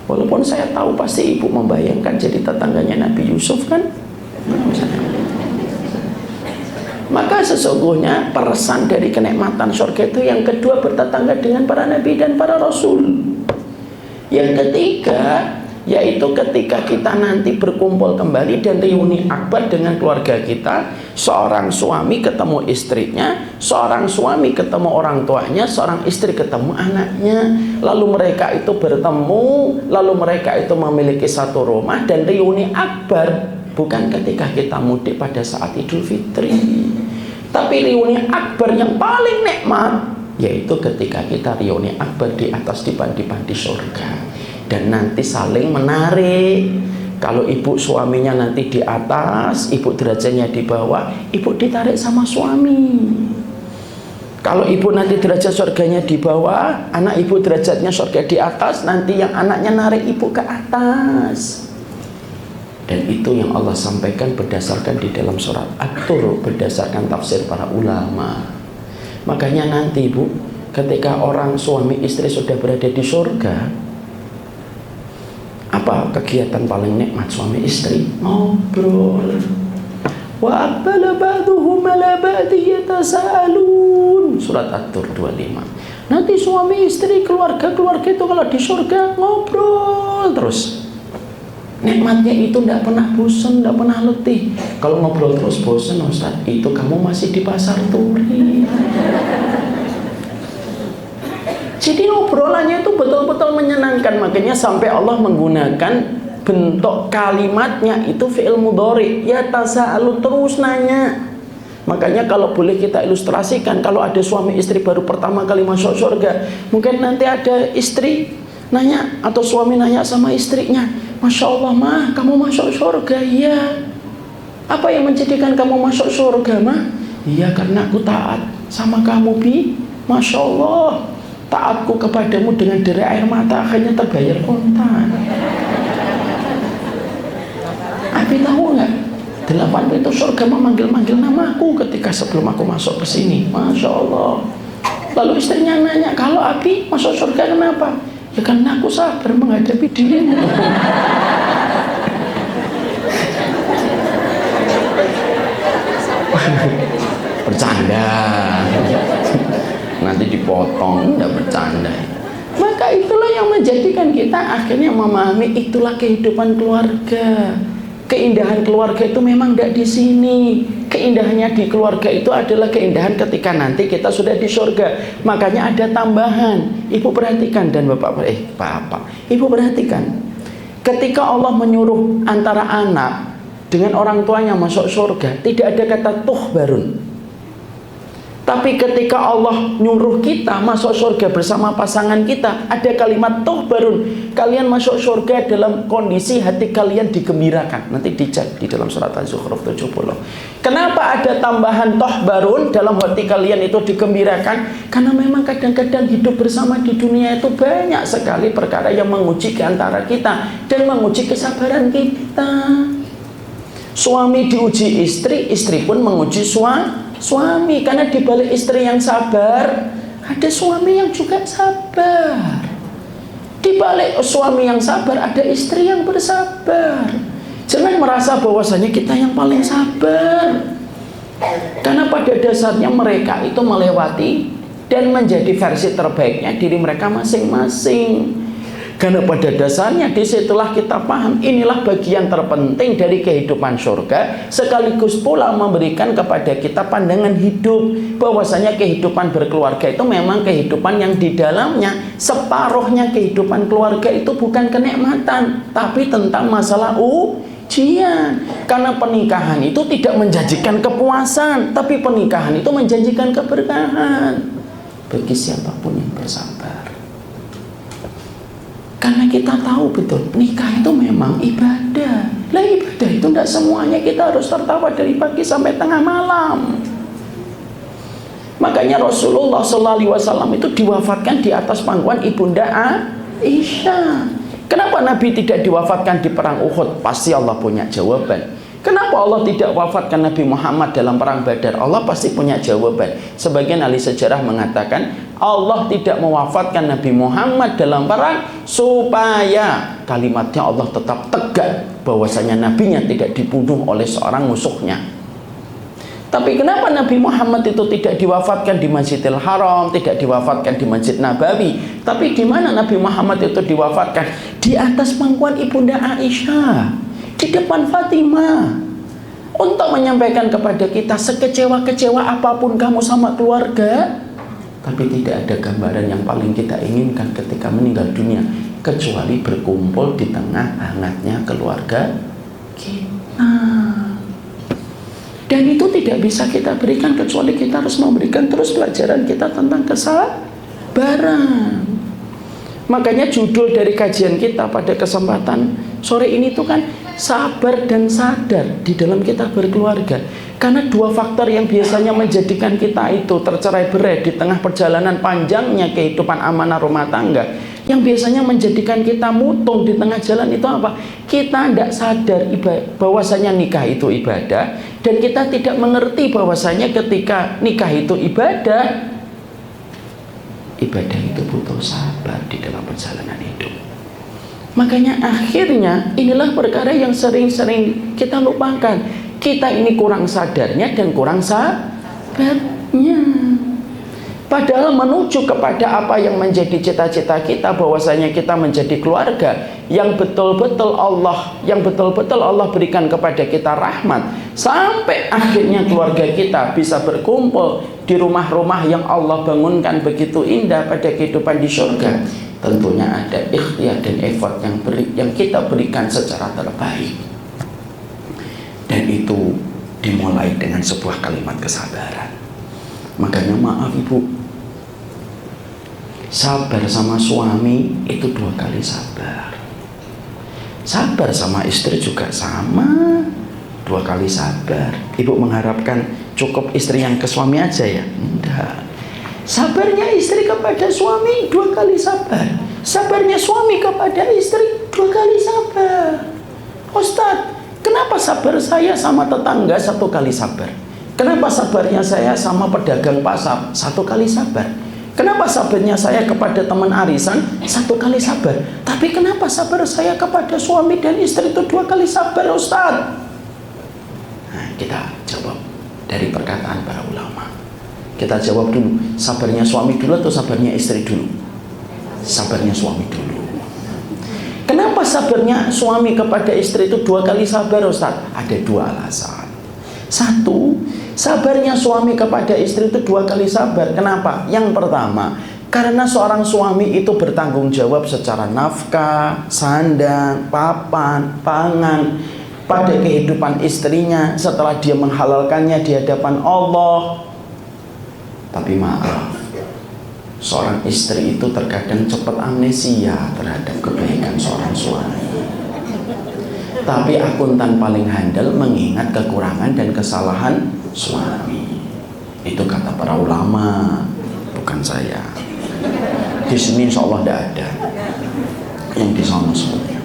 Walaupun saya tahu pasti ibu membayangkan jadi tetangganya Nabi Yusuf kan. Maka sesungguhnya peresan dari kenikmatan surga itu yang kedua, bertetangga dengan para nabi dan para rasul. Yang ketiga, yaitu ketika kita nanti berkumpul kembali dan reuni akbar dengan keluarga kita, seorang suami ketemu istrinya, seorang suami ketemu orang tuanya, seorang istri ketemu anaknya, lalu mereka itu bertemu, lalu mereka itu memiliki satu rumah, dan reuni akbar bukan ketika kita mudik pada saat Idul Fitri, tapi reuni akbar yang paling nikmat yaitu ketika kita reuni akbar di atas dipan-dipan di surga. Dan nanti saling menarik. Kalau ibu suaminya nanti di atas, ibu derajatnya di bawah, ibu ditarik sama suami. Kalau ibu nanti derajat surganya di bawah, anak ibu derajatnya surga di atas, nanti yang anaknya narik ibu ke atas. Dan itu yang Allah sampaikan berdasarkan di dalam surat At-Tur, berdasarkan tafsir para ulama. Makanya nanti ibu, ketika orang suami istri sudah berada di surga, apa kegiatan paling nikmat suami istri? Ngobrol. Wa aqbala ba'duhum ala ba'di yatasaalun. Surat At-Tur 25. Nanti suami istri, keluarga-keluarga itu kalau di surga ngobrol terus. Nikmatnya itu tidak pernah bosan, tidak pernah letih. Kalau ngobrol terus bosan, Ustaz, itu kamu masih di pasar turi. Jadi obrolannya itu betul-betul menyenangkan. Makanya sampai Allah menggunakan bentuk kalimatnya itu fi'il mudhari, ya tasa'alu, terus nanya. Makanya kalau boleh kita ilustrasikan, kalau ada suami istri baru pertama kali masuk surga, mungkin nanti ada istri nanya atau suami nanya sama istrinya, Masya Allah mah, kamu masuk surga? Iya. Apa yang menjadikan kamu masuk surga mah? Iya, karena aku taat sama kamu Bi. Masya Allah, taatku kepadamu dengan derai air mata akhirnya terbayar kontan. Abi tahu nggak? 8 pintu surga memanggil-manggil namaku ketika sebelum aku masuk ke sini. Masya Allah. Lalu istrinya nanya, kalau Abi masuk surga kenapa? Ya karena aku sabar menghadapi dirimu. Bercanda. Nanti dipotong, nggak bercanda. Maka itulah yang menjadikan kita akhirnya memahami itulah kehidupan keluarga. Keindahan keluarga itu memang tidak di sini. Keindahannya di keluarga itu adalah keindahan ketika nanti kita sudah di surga. Makanya ada tambahan. Ibu perhatikan dan bapak, ibu perhatikan. Ketika Allah menyuruh antara anak dengan orang tuanya masuk surga, tidak ada kata tuhbarun. Tapi ketika Allah nyuruh kita masuk surga bersama pasangan kita, ada kalimat tuhbarun. Kalian masuk surga dalam kondisi hati kalian digembirakan. Nanti dicek di dalam surat Az-Zukhruf 70. Kenapa ada tambahan tuhbarun dalam hati kalian itu digembirakan? Karena memang kadang-kadang hidup bersama di dunia itu banyak sekali perkara yang menguji antara kita dan menguji kesabaran kita. Suami diuji istri, istri pun menguji suami, karena di balik istri yang sabar ada suami yang juga sabar. Di balik suami yang sabar ada istri yang bersabar. Jangan merasa bahwasanya kita yang paling sabar, karena pada dasarnya mereka itu melewati dan menjadi versi terbaiknya diri mereka masing-masing. Karena pada dasarnya disitulah kita paham inilah bagian terpenting dari kehidupan surga, sekaligus pula memberikan kepada kita pandangan hidup bahwasanya kehidupan berkeluarga itu memang kehidupan yang di dalamnya separuhnya kehidupan keluarga itu bukan kenikmatan, tapi tentang masalah ujian. Karena pernikahan itu tidak menjanjikan kepuasan, tapi pernikahan itu menjanjikan keberkahan bagi siapapun yang bersabar. Karena kita tahu betul nikah itu memang ibadah. Lah ibadah itu tidak semuanya kita harus tertawa dari pagi sampai tengah malam. Makanya Rasulullah SAW itu diwafatkan di atas pangkuan ibunda Aisyah. Kenapa Nabi tidak diwafatkan di perang Uhud? Pasti Allah punya jawaban. Kenapa Allah tidak wafatkan Nabi Muhammad dalam perang Badar? Allah pasti punya jawaban. Sebagian ahli sejarah mengatakan Allah tidak mewafatkan Nabi Muhammad dalam perang supaya kalimatnya Allah tetap tegak bahwasanya nabinya tidak dibunuh oleh seorang musuhnya. Tapi kenapa Nabi Muhammad itu tidak diwafatkan di Masjidil Haram, tidak diwafatkan di Masjid Nabawi, tapi di mana Nabi Muhammad itu diwafatkan? Di atas pangkuan ibunda Aisyah, di depan Fatimah, untuk menyampaikan kepada kita sekecewa-kecewa apapun kamu sama keluarga, tapi tidak ada gambaran yang paling kita inginkan ketika meninggal dunia kecuali berkumpul di tengah hangatnya keluarga kita. Dan itu tidak bisa kita berikan kecuali kita harus memberikan terus pelajaran kita tentang kesabaran. Makanya judul dari kajian kita pada kesempatan sore ini itu kan sabar dan sadar di dalam kita berkeluarga. Karena dua faktor yang biasanya menjadikan kita itu tercerai-berai di tengah perjalanan panjangnya kehidupan amanah rumah tangga, yang biasanya menjadikan kita mutung di tengah jalan itu apa? Kita tidak sadar bahwasanya nikah itu ibadah, dan kita tidak mengerti bahwasanya ketika nikah itu ibadah, ibadah itu butuh sabar di dalam perjalanan hidup. Makanya akhirnya inilah perkara yang sering-sering kita lupakan. Kita ini kurang sadarnya dan kurang sabarnya. Padahal menuju kepada apa yang menjadi cita-cita kita, bahwasanya kita menjadi keluarga yang betul-betul Allah berikan kepada kita rahmat, sampai akhirnya keluarga kita bisa berkumpul di rumah-rumah yang Allah bangunkan begitu indah pada kehidupan di surga. Tentunya ada ikhtiar dan effort yang kita berikan secara terbaik, dan itu dimulai dengan sebuah kalimat kesabaran. Makanya maaf ibu, sabar sama suami itu 2 kali sabar. Sabar sama istri juga sama, 2 kali sabar. Ibu mengharapkan cukup istri yang ke suami aja ya? Enggak. Sabarnya istri kepada suami 2 kali sabar. Sabarnya suami kepada istri 2 kali sabar. Ustadz, kenapa sabar saya sama tetangga 1 kali sabar? Kenapa sabarnya saya sama pedagang pasar 1 kali sabar? Kenapa sabarnya saya kepada teman arisan 1 kali sabar? Tapi kenapa sabar saya kepada suami dan istri itu 2 kali sabar, Ustadz? Nah, kita jawab dari perkataan para ulama. Kita jawab dulu, sabarnya suami dulu atau sabarnya istri dulu? Sabarnya suami dulu. Kenapa sabarnya suami kepada istri itu 2 kali sabar, Ustaz? Ada 2 alasan. 1, sabarnya suami kepada istri itu 2 kali sabar. Kenapa? Yang pertama, karena seorang suami itu bertanggung jawab secara nafkah, sandang, papan, pangan pada kehidupan istrinya setelah dia menghalalkannya di hadapan Allah. Tapi maaf, seorang istri itu terkadang cepat amnesia terhadap kebaikan seorang suami. Tapi akuntan paling handal mengingat kekurangan dan kesalahan suami. Itu kata para ulama, bukan saya. Di sini insya Allah tidak ada. Yang di sana semuanya.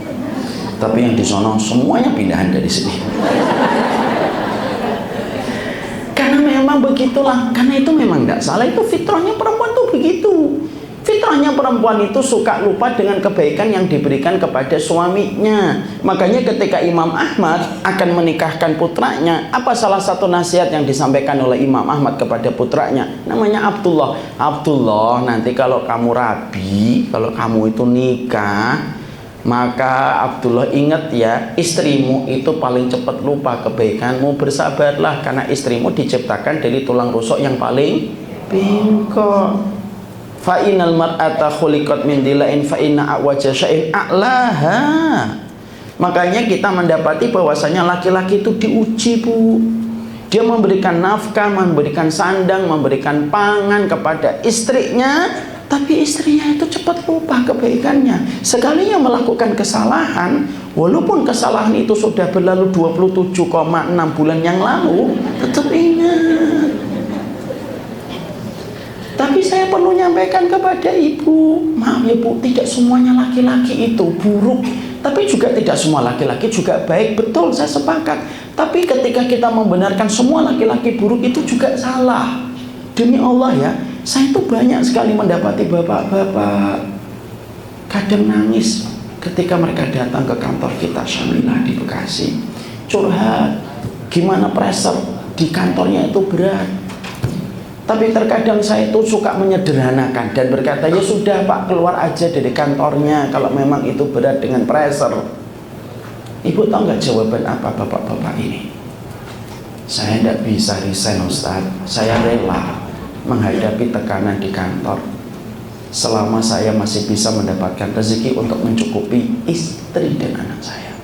Tapi yang di sana semuanya pindahan dari sini. Karena memang begitulah, karena itu memang tidak salah, itu fitrahnya perempuan tuh begitu. Fitrahnya perempuan itu suka lupa dengan kebaikan yang diberikan kepada suaminya. Makanya ketika Imam Ahmad akan menikahkan putranya, apa salah satu nasihat yang disampaikan oleh Imam Ahmad kepada putranya? Namanya Abdullah. Abdullah, nanti kalau kamu rabi, kalau kamu itu nikah, maka Abdullah ingat ya, istrimu itu paling cepat lupa kebaikanmu. Bersabarlah, karena istrimu diciptakan dari tulang rusuk yang paling bengkok. Fa innal mar'ata khuliqat min dilain fa inna a'waja syai'in a'laha. Makanya kita mendapati bahwasanya laki-laki itu diuji, Bu. Dia memberikan nafkah, memberikan sandang, memberikan pangan kepada istrinya, tapi istrinya itu cepat lupa kebaikannya. Sekalinya melakukan kesalahan, walaupun kesalahan itu sudah berlalu 27,6 bulan yang lalu, tetap ingat. Tapi saya perlu nyampaikan kepada ibu, maaf ya Bu, tidak semuanya laki-laki itu buruk, tapi juga tidak semua laki-laki juga baik. Betul, saya sepakat. Tapi ketika kita membenarkan semua laki-laki buruk, itu juga salah. Demi Allah ya, saya itu banyak sekali mendapati bapak-bapak kadang nangis ketika mereka datang ke kantor kita Syamilah di Bekasi, curhat gimana pressure di kantornya itu berat. Tapi terkadang saya itu suka menyederhanakan dan berkata, ya sudah Pak, keluar aja dari kantornya kalau memang itu berat dengan pressure. Ibu tahu nggak jawaban apa bapak-bapak ini? Saya tidak bisa resign, Ustaz. Saya rela menghadapi tekanan di kantor selama saya masih bisa mendapatkan rezeki untuk mencukupi istri dan anak saya.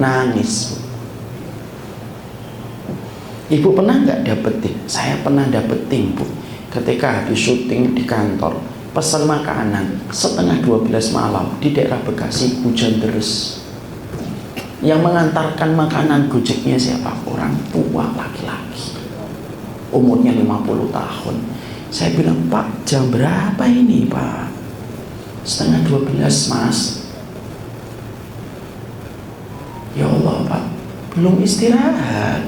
Nangis. Ibu pernah nggak dapetin? Saya pernah dapetin, Bu. Ketika habis syuting di kantor, pesan makanan setengah 12 malam di daerah Bekasi, hujan deras. Yang mengantarkan makanan Gojeknya siapa? Orang tua laki-laki, umurnya 50 tahun. Saya bilang, Pak, jam berapa ini, Pak? 11:30, Mas. Ya Allah, Pak, belum istirahat.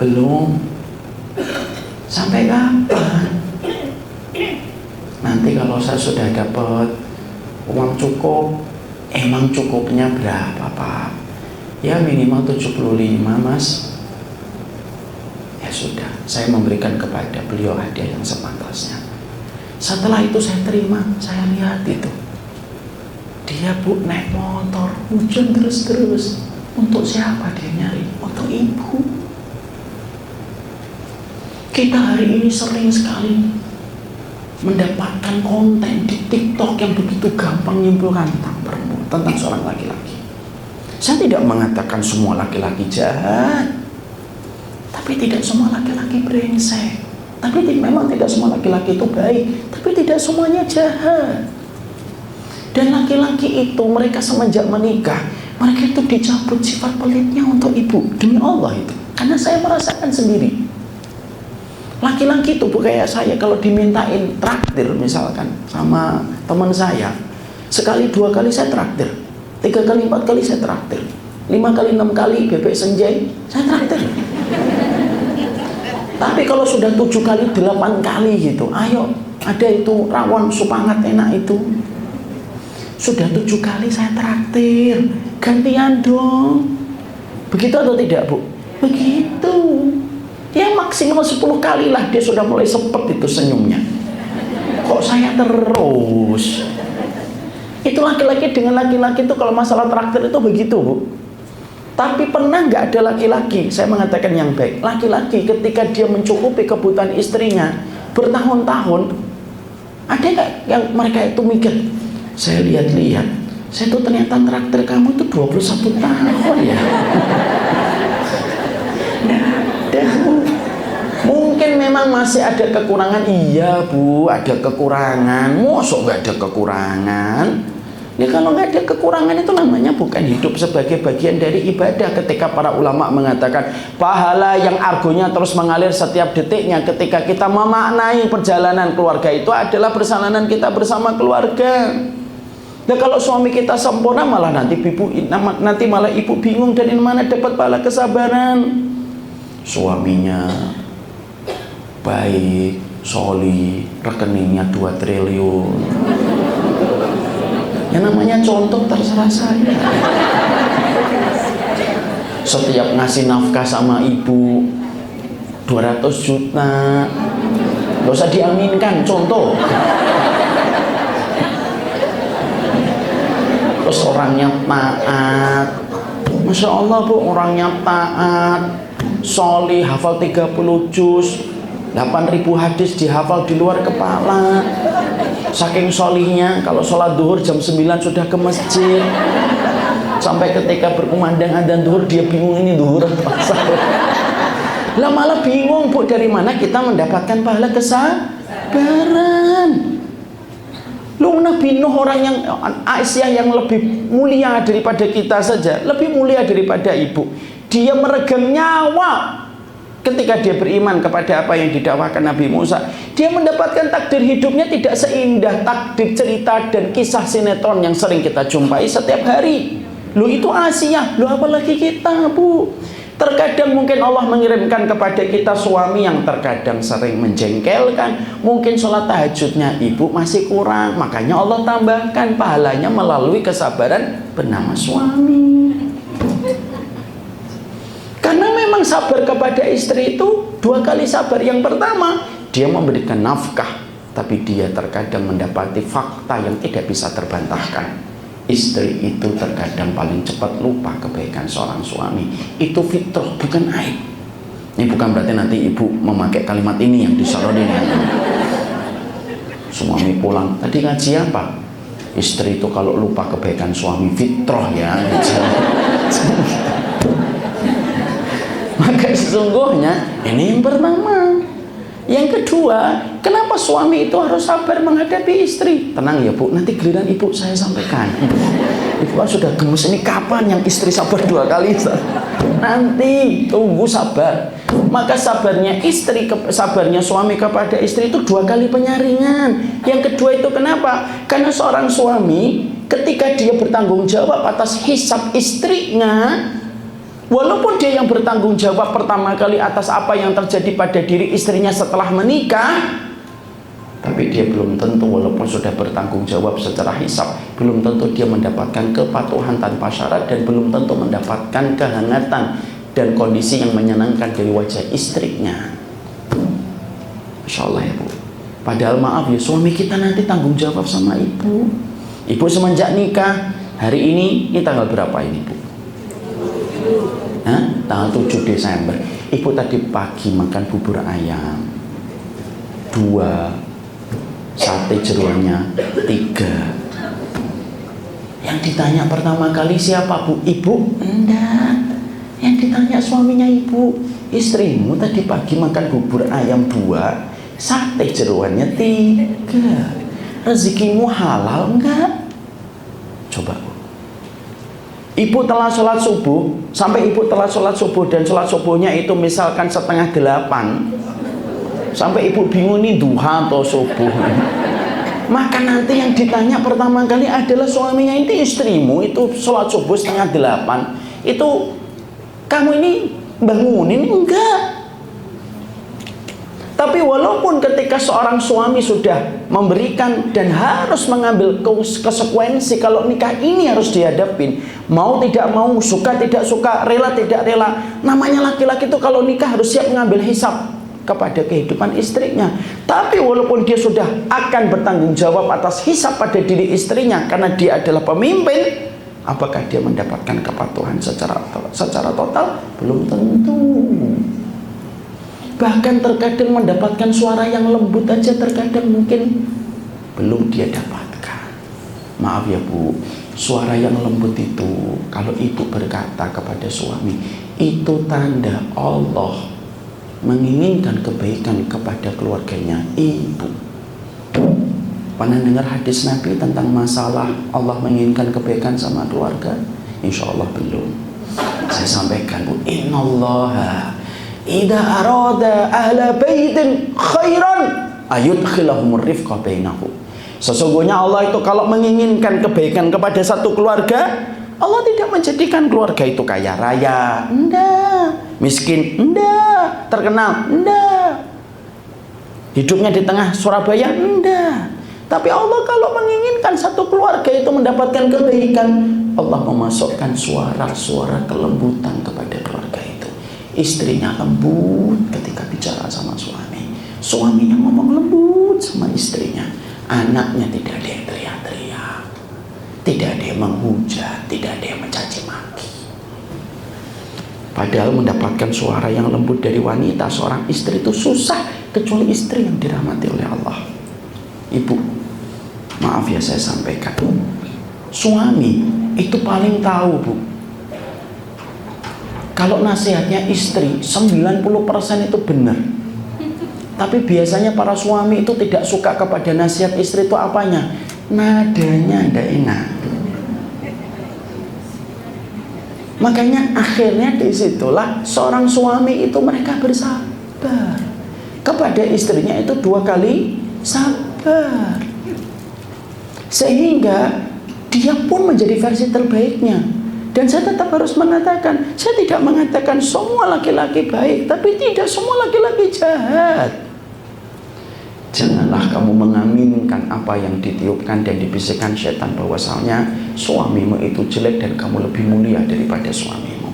Belum. Sampai kapan? Nanti kalau saya sudah dapat uang cukup. Emang cukupnya berapa, Pak? Ya minimal 75, Mas. Ya sudah, saya memberikan kepada beliau hadiah yang sepantasnya. Setelah itu saya terima, saya lihat itu. Dia, Bu, naik motor, hujan terus-terus. Untuk siapa dia nyari? Untuk ibu. Kita hari ini sering sekali mendapatkan konten di TikTok yang begitu gampang menyimpulkan tentang seorang laki-laki. Saya tidak mengatakan semua laki-laki jahat, tapi tidak semua laki-laki brengsek. Tapi memang tidak semua laki-laki itu baik, tapi tidak semuanya jahat. Dan laki-laki itu, mereka semenjak menikah, mereka itu dicabut sifat pelitnya untuk ibu. Demi Allah itu, karena saya merasakan sendiri. Laki-laki itu kayak saya, kalau dimintain traktir misalkan sama teman saya, sekali 2 kali saya traktir, 3 kali 4 kali saya traktir, 5 kali 6 kali bebek senjai saya traktir. Tapi kalau sudah 7 kali 8 kali gitu, ayo, ada itu rawon supangat enak itu, sudah 7 kali saya traktir, gantian dong. Begitu atau tidak, Bu? Begitu. Ya maksimal 10 kali lah dia sudah mulai sepet itu senyumnya. Kok saya terus? Itu laki-laki dengan laki-laki itu kalau masalah traktir itu begitu, Bu. Tapi pernah nggak ada laki-laki, saya mengatakan yang baik, laki-laki ketika dia mencukupi kebutuhan istrinya bertahun-tahun, ada nggak yang mereka itu mikir, saya lihat-lihat, saya tuh ternyata traktir kamu itu 21 tahun ya. Mungkin memang masih ada kekurangan. Iya, Bu, ada kekurangan. Mosok nggak ada kekurangan? Ya kalau nggak ada kekurangan itu namanya bukan hidup sebagai bagian dari ibadah. Ketika para ulama mengatakan pahala yang argonya terus mengalir setiap detiknya ketika kita memaknai perjalanan keluarga itu adalah perjalanan kita bersama keluarga. Nah kalau suami kita sempurna malah nanti malah ibu bingung dari mana dapat pahala kesabaran. Suaminya baik, soli, rekeningnya 2 triliun. Yang namanya contoh terserah saya. Setiap ngasih nafkah sama ibu 200 juta. Gak usah diaminkan, contoh. Terus orangnya taat. Masya Allah, Bu, orangnya taat, soli, hafal 30 juz, 8.000 hadis dihafal di luar kepala. Saking solihnya, kalau sholat duhur jam 9 sudah ke masjid. Sampai ketika berkumandang adzan duhur, dia bingung ini duhur atau asar. Lah malah bingung, Bu, dari mana kita mendapatkan pahala kesabaran. Lu Nabi Nuh, orang yang Aisyah yang lebih mulia daripada kita saja, lebih mulia daripada ibu. Dia meregang nyawa ketika dia beriman kepada apa yang didakwakan Nabi Musa. Dia mendapatkan takdir hidupnya tidak seindah takdir cerita dan kisah sinetron yang sering kita jumpai setiap hari. Lu itu Aisyah, lu apalagi kita, Bu. Terkadang mungkin Allah mengirimkan kepada kita suami yang terkadang sering menjengkelkan. Mungkin sholat tahajudnya ibu masih kurang, makanya Allah tambahkan pahalanya melalui kesabaran bernama suami. Karena memang sabar kepada istri itu 2 kali sabar. Yang pertama, dia memberikan nafkah, tapi dia terkadang mendapati fakta yang tidak bisa terbantahkan. Istri itu terkadang paling cepat lupa kebaikan seorang suami. Itu fitrah, bukan aib. Ini bukan berarti nanti ibu memakai kalimat ini yang disaronin. Suami pulang, tadi ngaji apa? Istri itu kalau lupa kebaikan suami, fitrah ya. Maka sesungguhnya ini yang pertama. Yang kedua, kenapa suami itu harus sabar menghadapi istri? Tenang ya, Bu, nanti giliran ibu saya sampaikan. Ibu kan sudah gemes, ini kapan yang istri sabar 2 kali? Nanti tunggu sabar. Maka sabarnya suami kepada istri itu 2 kali penyaringan. Yang kedua itu kenapa? Karena seorang suami ketika dia bertanggung jawab atas hisab istrinya, walaupun dia yang bertanggung jawab pertama kali atas apa yang terjadi pada diri istrinya setelah menikah, tapi dia belum tentu, walaupun sudah bertanggung jawab secara hisab, belum tentu dia mendapatkan kepatuhan tanpa syarat, dan belum tentu mendapatkan kehangatan dan kondisi yang menyenangkan dari wajah istrinya. Masya Allah ya Bu. Padahal maaf ya, suami kita nanti tanggung jawab sama ibu. Ibu semenjak nikah, hari ini tanggal berapa ini Bu? Tanggal 7 Desember. Ibu tadi pagi makan bubur ayam 2, sate jeroannya 3. Yang ditanya pertama kali siapa Bu? Ibu? Enggak. Yang ditanya suaminya ibu. Istrimu tadi pagi makan bubur ayam 2, sate jeroannya 3. Rezekimu halal enggak? Coba Bu. Ibu telah sholat subuh, sampai ibu telah sholat subuh, dan sholat subuhnya itu misalkan 7:30, sampai ibu bingung nih duha atau subuh. Maka nanti yang ditanya pertama kali adalah suaminya, itu istrimu itu sholat subuh 7:30, itu kamu ini bangunin enggak? Tapi walaupun ketika seorang suami sudah memberikan dan harus mengambil konsekuensi kalau nikah ini harus dihadapin, mau tidak mau, suka tidak suka, rela tidak rela, namanya laki-laki itu kalau nikah harus siap mengambil hisab kepada kehidupan istrinya. Tapi walaupun dia sudah akan bertanggung jawab atas hisab pada diri istrinya karena dia adalah pemimpin, apakah dia mendapatkan kepatuhan secara total? Belum tentu. Bahkan terkadang mendapatkan suara yang lembut aja terkadang mungkin belum dia dapatkan. Maaf ya Bu, suara yang lembut itu kalau ibu berkata kepada suami, itu tanda Allah menginginkan kebaikan kepada keluarganya ibu. Pernah dengar hadis Nabi tentang masalah Allah menginginkan kebaikan sama keluarga? Insya Allah belum. Saya sampaikan Bu, innallaha idza arada ahla baitin khairan ayudkhilahumur rifqa bainahum. Sesungguhnya Allah itu kalau menginginkan kebaikan kepada satu keluarga, Allah tidak menjadikan keluarga itu kaya raya, enggak, miskin, enggak, terkenal, enggak, hidupnya di tengah Surabaya, enggak. Tapi Allah kalau menginginkan satu keluarga itu mendapatkan kebaikan, Allah memasukkan suara-suara kelembutan kepada keluarga itu. Istrinya lembut ketika bicara sama suami, suaminya ngomong lembut sama istrinya, anaknya tidak ada yang teriak-teriak, tidak ada yang menghujat, tidak ada yang mencaci maki. Padahal mendapatkan suara yang lembut dari wanita, seorang istri itu susah, kecuali istri yang dirahmati oleh Allah. Ibu, maaf ya saya sampaikan, suami itu paling tahu Bu, kalau nasihatnya istri 90% itu benar. Tapi biasanya para suami itu tidak suka kepada nasihat istri itu apanya? Nadanya tidak enak. Makanya akhirnya disitulah seorang suami itu mereka bersabar kepada istrinya itu 2 kali sabar, sehingga dia pun menjadi versi terbaiknya. Dan saya tetap harus mengatakan, saya tidak mengatakan semua laki-laki baik, tapi tidak semua laki-laki jahat. Janganlah kamu mengaminkan apa yang ditiupkan dan dibisikkan setan bahwasanya suamimu itu jelek dan kamu lebih mulia daripada suamimu.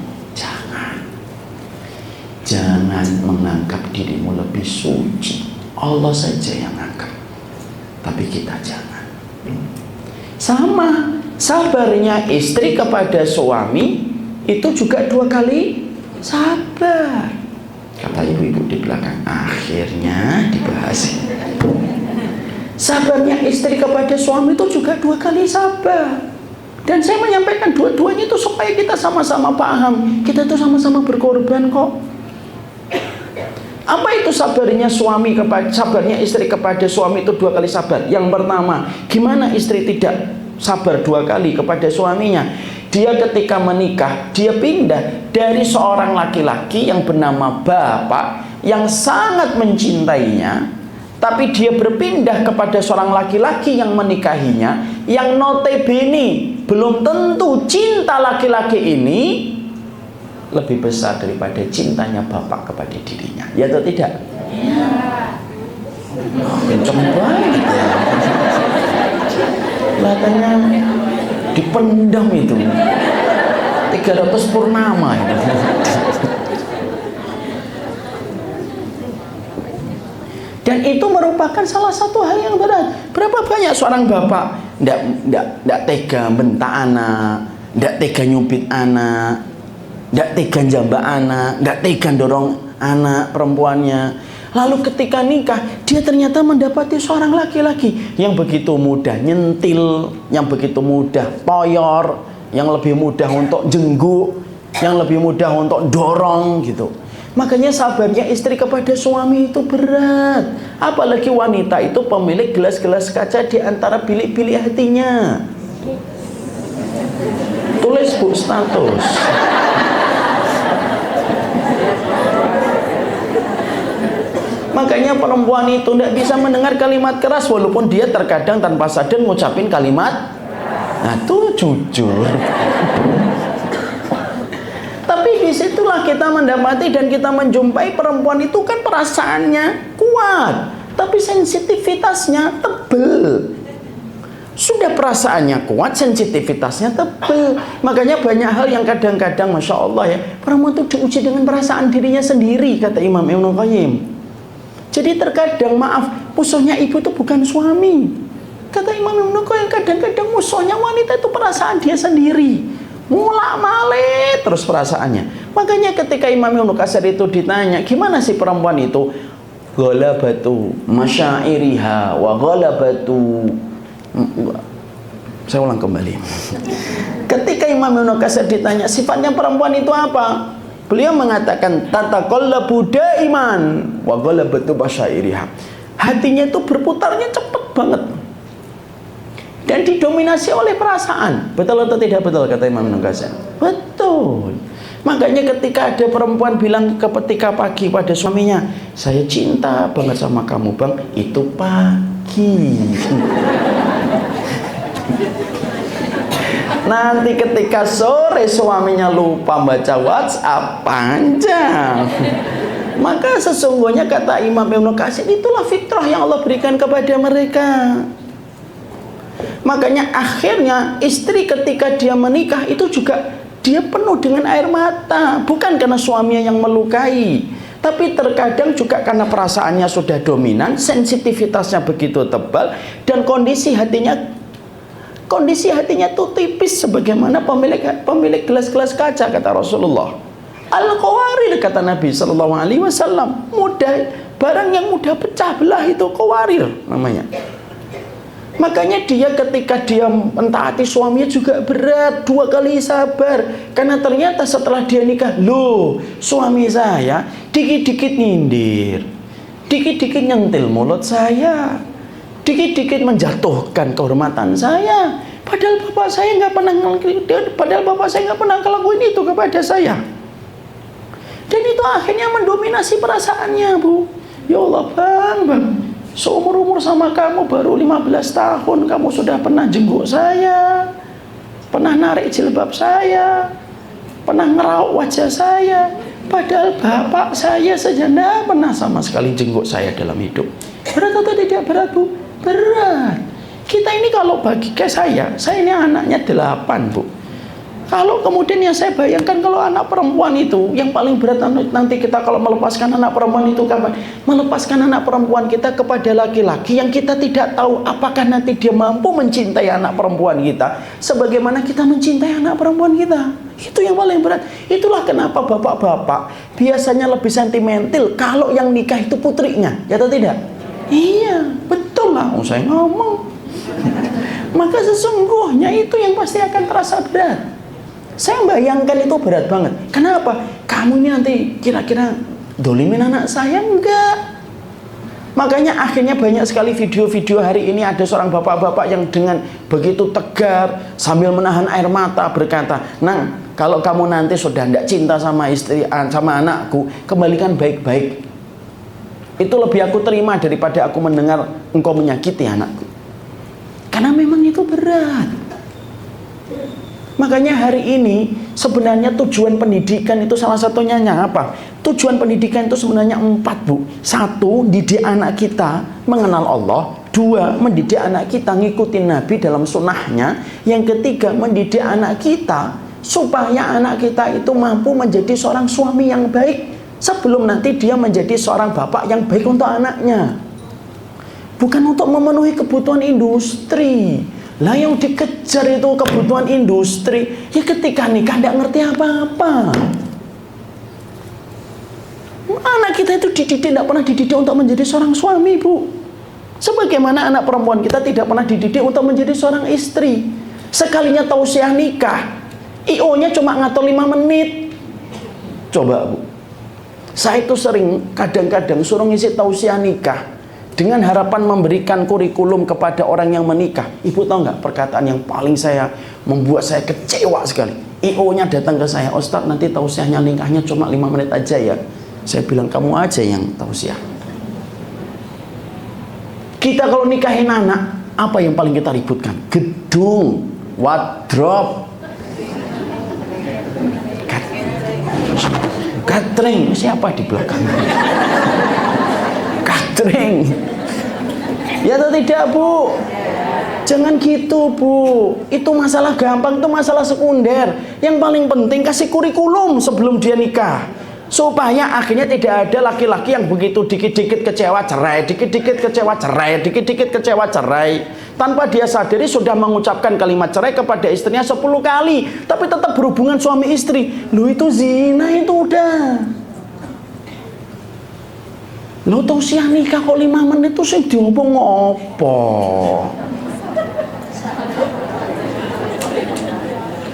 Jangan menganggap dirimu lebih suci. Allah saja yang anggap, tapi kita jangan. Sama sabarnya istri kepada suami itu juga 2 kali sabar. Kata ibu-ibu di belakang, akhirnya dibahas. Sabarnya istri kepada suami itu juga 2 kali sabar. Dan saya menyampaikan dua-duanya itu supaya kita sama-sama paham, kita itu sama-sama berkorban kok. Apa itu sabarnya sabarnya istri kepada suami itu 2 kali sabar? Yang pertama, gimana istri tidak sabar 2 kali kepada suaminya. Dia ketika menikah, dia pindah dari seorang laki-laki yang bernama bapak yang sangat mencintainya, tapi dia berpindah kepada seorang laki-laki yang menikahinya, yang notabene belum tentu cinta laki-laki ini lebih besar daripada cintanya bapak kepada dirinya. Ya atau tidak? Ya. Kenceng banget ya. Kelihatannya dipendam itu 300 purnama itu. Dan itu merupakan salah satu hal yang berat. Berapa banyak seorang bapak ndak tega bentak anak, ndak tega nyubit anak, ndak tega jambak anak, ndak tega dorong anak perempuannya. Lalu ketika nikah, dia ternyata mendapati seorang laki-laki yang begitu mudah nyentil, yang begitu mudah toyor, yang lebih mudah untuk jengguk, yang lebih mudah untuk dorong gitu. Makanya sabarnya istri kepada suami itu berat. Apalagi wanita itu pemilik gelas-gelas kaca di antara bilik-bilik hatinya. Tulis Bu status. Makanya perempuan itu tidak bisa mendengar kalimat keras, walaupun dia terkadang tanpa sadar ngucapin kalimat. Nah itu jujur. Tapi disitulah kita mendapati dan kita menjumpai perempuan itu kan perasaannya kuat, tapi sensitivitasnya tebel. Sudah perasaannya kuat, sensitivitasnya tebel. Makanya banyak hal yang kadang-kadang Masya Allah ya, perempuan itu diuji dengan perasaan dirinya sendiri, kata Imam Ibnu Qayyim. Jadi terkadang maaf, musuhnya ibu itu bukan suami. Kata Imam Ibnu Qayyim, kadang-kadang musuhnya wanita itu perasaan dia sendiri. Mulak-malik terus perasaannya. Makanya ketika Imam Ibnu Katsir itu ditanya, gimana sih perempuan itu? Ghalabatu masyairiha wa ghalabatu. Saya ulang kembali. Ketika Imam Ibnu Katsir ditanya sifatnya perempuan itu apa, beliau mengatakan tataqallabu daiman wa ghalabatu masyairiha. Hatinya itu berputarnya cepat banget dan didominasi oleh perasaan. Betul atau tidak betul kata Imam Ibnu Katsir? Betul. Makanya ketika ada perempuan bilang ketika pagi pada suaminya, saya cinta banget sama kamu bang, itu pagi. Nanti ketika sore suaminya lupa baca WhatsApp panjang. Maka sesungguhnya kata Imam Ibnu Katsir, itulah fitrah yang Allah berikan kepada mereka. Makanya akhirnya istri ketika dia menikah itu juga dia penuh dengan air mata, bukan karena suaminya yang melukai, tapi terkadang juga karena perasaannya sudah dominan, sensitivitasnya begitu tebal, dan kondisi hatinya tuh tipis sebagaimana pemilik gelas-gelas kaca kata Rasulullah. Al-qawarir kata Nabi sallallahu alaihi wasallam, barang yang mudah pecah belah itu qawarir namanya. Makanya dia ketika dia mentaati suaminya juga berat, 2 kali sabar. Karena ternyata setelah dia nikah, loh suami saya dikit-dikit nyindir, dikit-dikit nyentil mulut saya, dikit-dikit menjatuhkan kehormatan saya. Padahal bapak saya nggak pernah ngelakuin itu kepada saya. Dan itu akhirnya mendominasi perasaannya, Bu. Ya Allah bang, seumur-umur sama kamu baru 15 tahun kamu sudah pernah jengguk saya, pernah narik jilbab saya, pernah ngerauk wajah saya. Padahal bapak saya saja tidak pernah sama sekali jengguk saya dalam hidup. Berat atau tidak berat, Bu? Berat. Kita ini kalau bagi ke saya ini anaknya 8, Bu. Kalau kemudian yang saya bayangkan kalau anak perempuan itu yang paling berat nanti kita kalau melepaskan anak perempuan itu kapan? Melepaskan anak perempuan kita kepada laki-laki yang kita tidak tahu apakah nanti dia mampu mencintai anak perempuan kita sebagaimana kita mencintai anak perempuan kita. Itu yang paling berat. Itulah kenapa bapak-bapak biasanya lebih sentimental kalau yang nikah itu putrinya, ya atau tidak? Iya, betul lah. Saya ngomong. Maka sesungguhnya itu yang pasti akan terasa berat. Saya bayangkan itu berat banget. Kenapa? Kamu ini nanti kira-kira dolimin anak saya? Enggak. Makanya akhirnya banyak sekali video-video hari ini ada seorang bapak-bapak yang dengan begitu tegar sambil menahan air mata berkata, "Nang, kalau kamu nanti sudah tidak cinta sama istri, sama anakku, kembalikan baik-baik. Itu lebih aku terima daripada aku mendengar engkau menyakiti anakku." Karena memang itu berat. Makanya hari ini sebenarnya tujuan pendidikan itu salah satunya apa? Tujuan pendidikan itu sebenarnya 4, Bu. 1, didik anak kita mengenal Allah. 2, mendidik anak kita ngikutin Nabi dalam sunnahnya. Yang ketiga, mendidik anak kita supaya anak kita itu mampu menjadi seorang suami yang baik sebelum nanti dia menjadi seorang bapak yang baik untuk anaknya. Bukan untuk memenuhi kebutuhan industri. Lah yang dikejar itu kebutuhan industri, ya ketika nikah tidak ngerti apa-apa. Anak kita itu dididik, tidak pernah dididik untuk menjadi seorang suami, Bu. Sebagaimana anak perempuan kita tidak pernah dididik untuk menjadi seorang istri. Sekalinya tausiah nikah, IO-nya cuma ngatur 5 menit. Coba, Bu. Saya itu sering kadang-kadang suruh ngisi tausiah nikah dengan harapan memberikan kurikulum kepada orang yang menikah. Ibu tahu nggak perkataan yang paling membuat saya kecewa sekali? IO-nya datang ke saya, "Ustadz, nanti tausiahnya nikahnya cuma 5 menit aja ya." Saya bilang, "Kamu aja yang tausiah." Kita kalau nikahin anak, apa yang paling kita ributkan? Gedung, wardrobe, catering. Siapa di belakang? Catering. Ya atau tidak, Bu? Jangan gitu, Bu. Itu masalah gampang, itu masalah sekunder. Yang paling penting kasih kurikulum sebelum dia nikah, supaya akhirnya tidak ada laki-laki yang begitu dikit-dikit kecewa cerai, dikit-dikit kecewa cerai, dikit-dikit kecewa cerai, tanpa dia sadari sudah mengucapkan kalimat cerai kepada istrinya 10 kali, tapi tetap berhubungan suami istri. Lu itu zina, itu udah. Lo tausiah nikah kok 5 menit itu sing diomong apa?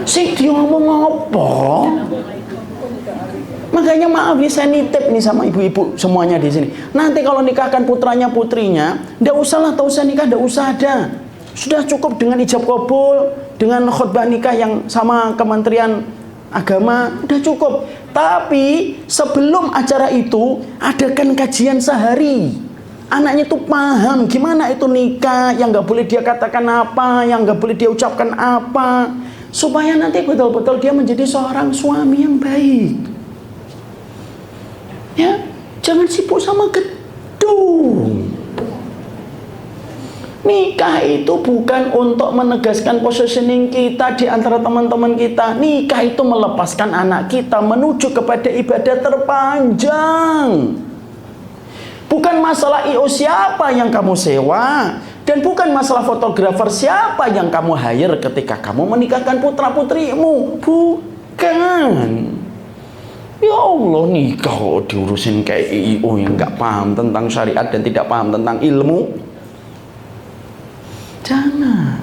Sing diomong apa? Makanya maaf nih, saya nitip nih sama ibu-ibu semuanya di sini. Nanti kalau nikahkan putranya putrinya, ndak usahlah tausiah nikah, ndak usah ada. Sudah cukup dengan ijab kabul, dengan khutbah nikah yang sama Kementerian Agama, udah cukup. Tapi sebelum acara itu adakan kajian sehari. Anaknya itu paham gimana itu nikah, yang nggak boleh dia katakan apa, yang nggak boleh dia ucapkan apa, supaya nanti betul-betul dia menjadi seorang suami yang baik. Ya, jangan sibuk sama gedung. Nikah itu bukan untuk menegaskan positioning kita di antara teman-teman kita. Nikah itu melepaskan anak kita menuju kepada ibadah terpanjang. Bukan masalah IO siapa yang kamu sewa, dan bukan masalah fotografer siapa yang kamu hire ketika kamu menikahkan putra-putrimu. Bukan. Ya Allah, nikah kok diurusin kayak IO yang nggak paham tentang syariat dan tidak paham tentang ilmu. Jangan.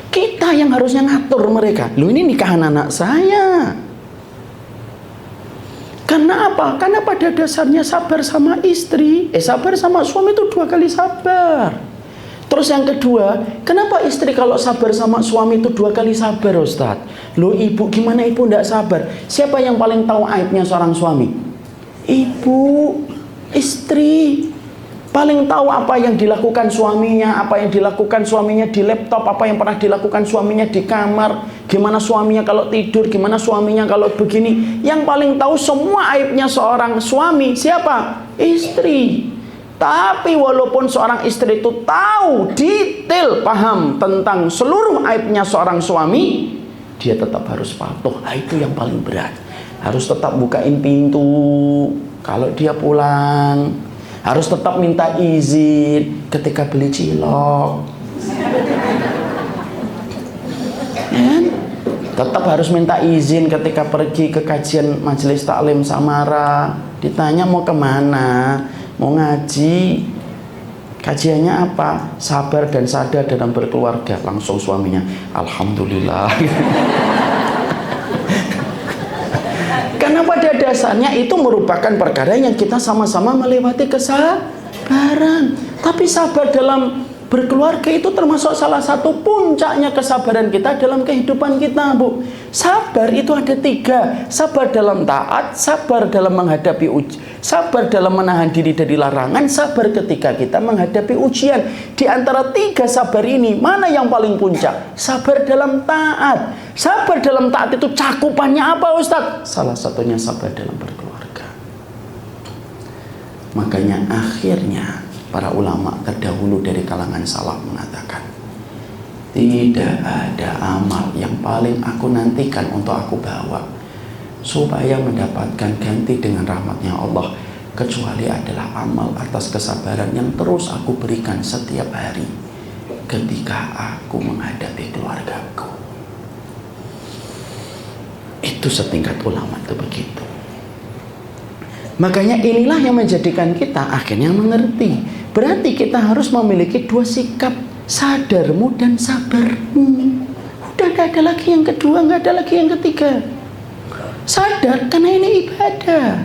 Kita yang harusnya ngatur mereka. Loh, ini nikahan anak saya. Karena apa? Karena pada dasarnya sabar sama istri, sabar sama suami itu 2 kali sabar. Terus yang kedua, kenapa istri kalau sabar sama suami itu 2 kali sabar, Ustadz? Loh, ibu, gimana ibu tidak sabar? Siapa yang paling tahu aibnya seorang suami? Ibu, istri. Paling tahu apa yang dilakukan suaminya, apa yang dilakukan suaminya di laptop, apa yang pernah dilakukan suaminya di kamar, gimana suaminya kalau tidur, gimana suaminya kalau begini. Yang paling tahu semua aibnya seorang suami siapa? Istri. Tapi walaupun seorang istri itu tahu detail, paham tentang seluruh aibnya seorang suami, dia tetap harus patuh. Itu yang paling berat. Harus tetap bukain pintu kalau dia pulang. Harus tetap minta izin ketika beli cilok. Ya? Tetap harus minta izin ketika pergi ke kajian majelis taklim Samara. Ditanya mau kemana? Mau ngaji. Kajiannya apa? Sabar dan sadar dalam berkeluarga. Langsung suaminya, alhamdulillah. Karena pada dasarnya itu merupakan perkara yang kita sama-sama melewati barang. Tapi sabar dalam berkeluarga itu termasuk salah satu puncaknya kesabaran kita dalam kehidupan kita, Bu. Sabar itu ada 3. Sabar dalam taat, sabar dalam menghadapi sabar dalam menahan diri dari larangan, sabar ketika kita menghadapi ujian. Di antara 3 sabar ini, mana yang paling puncak? Sabar dalam taat. Sabar dalam taat itu cakupannya apa, Ustadz? Salah satunya sabar dalam berkeluarga. Makanya akhirnya para ulama terdahulu dari kalangan salaf mengatakan, tidak ada amal yang paling aku nantikan untuk aku bawa supaya mendapatkan ganti dengan rahmatnya Allah, kecuali adalah amal atas kesabaran yang terus aku berikan setiap hari ketika aku menghadapi keluargaku. Itu setingkat ulama itu begitu. Makanya inilah yang menjadikan kita akhirnya mengerti. Berarti kita harus memiliki 2 sikap, sadarmu dan sabarmu. Udah gak ada lagi yang kedua, gak ada lagi yang ketiga. Sadar karena ini ibadah.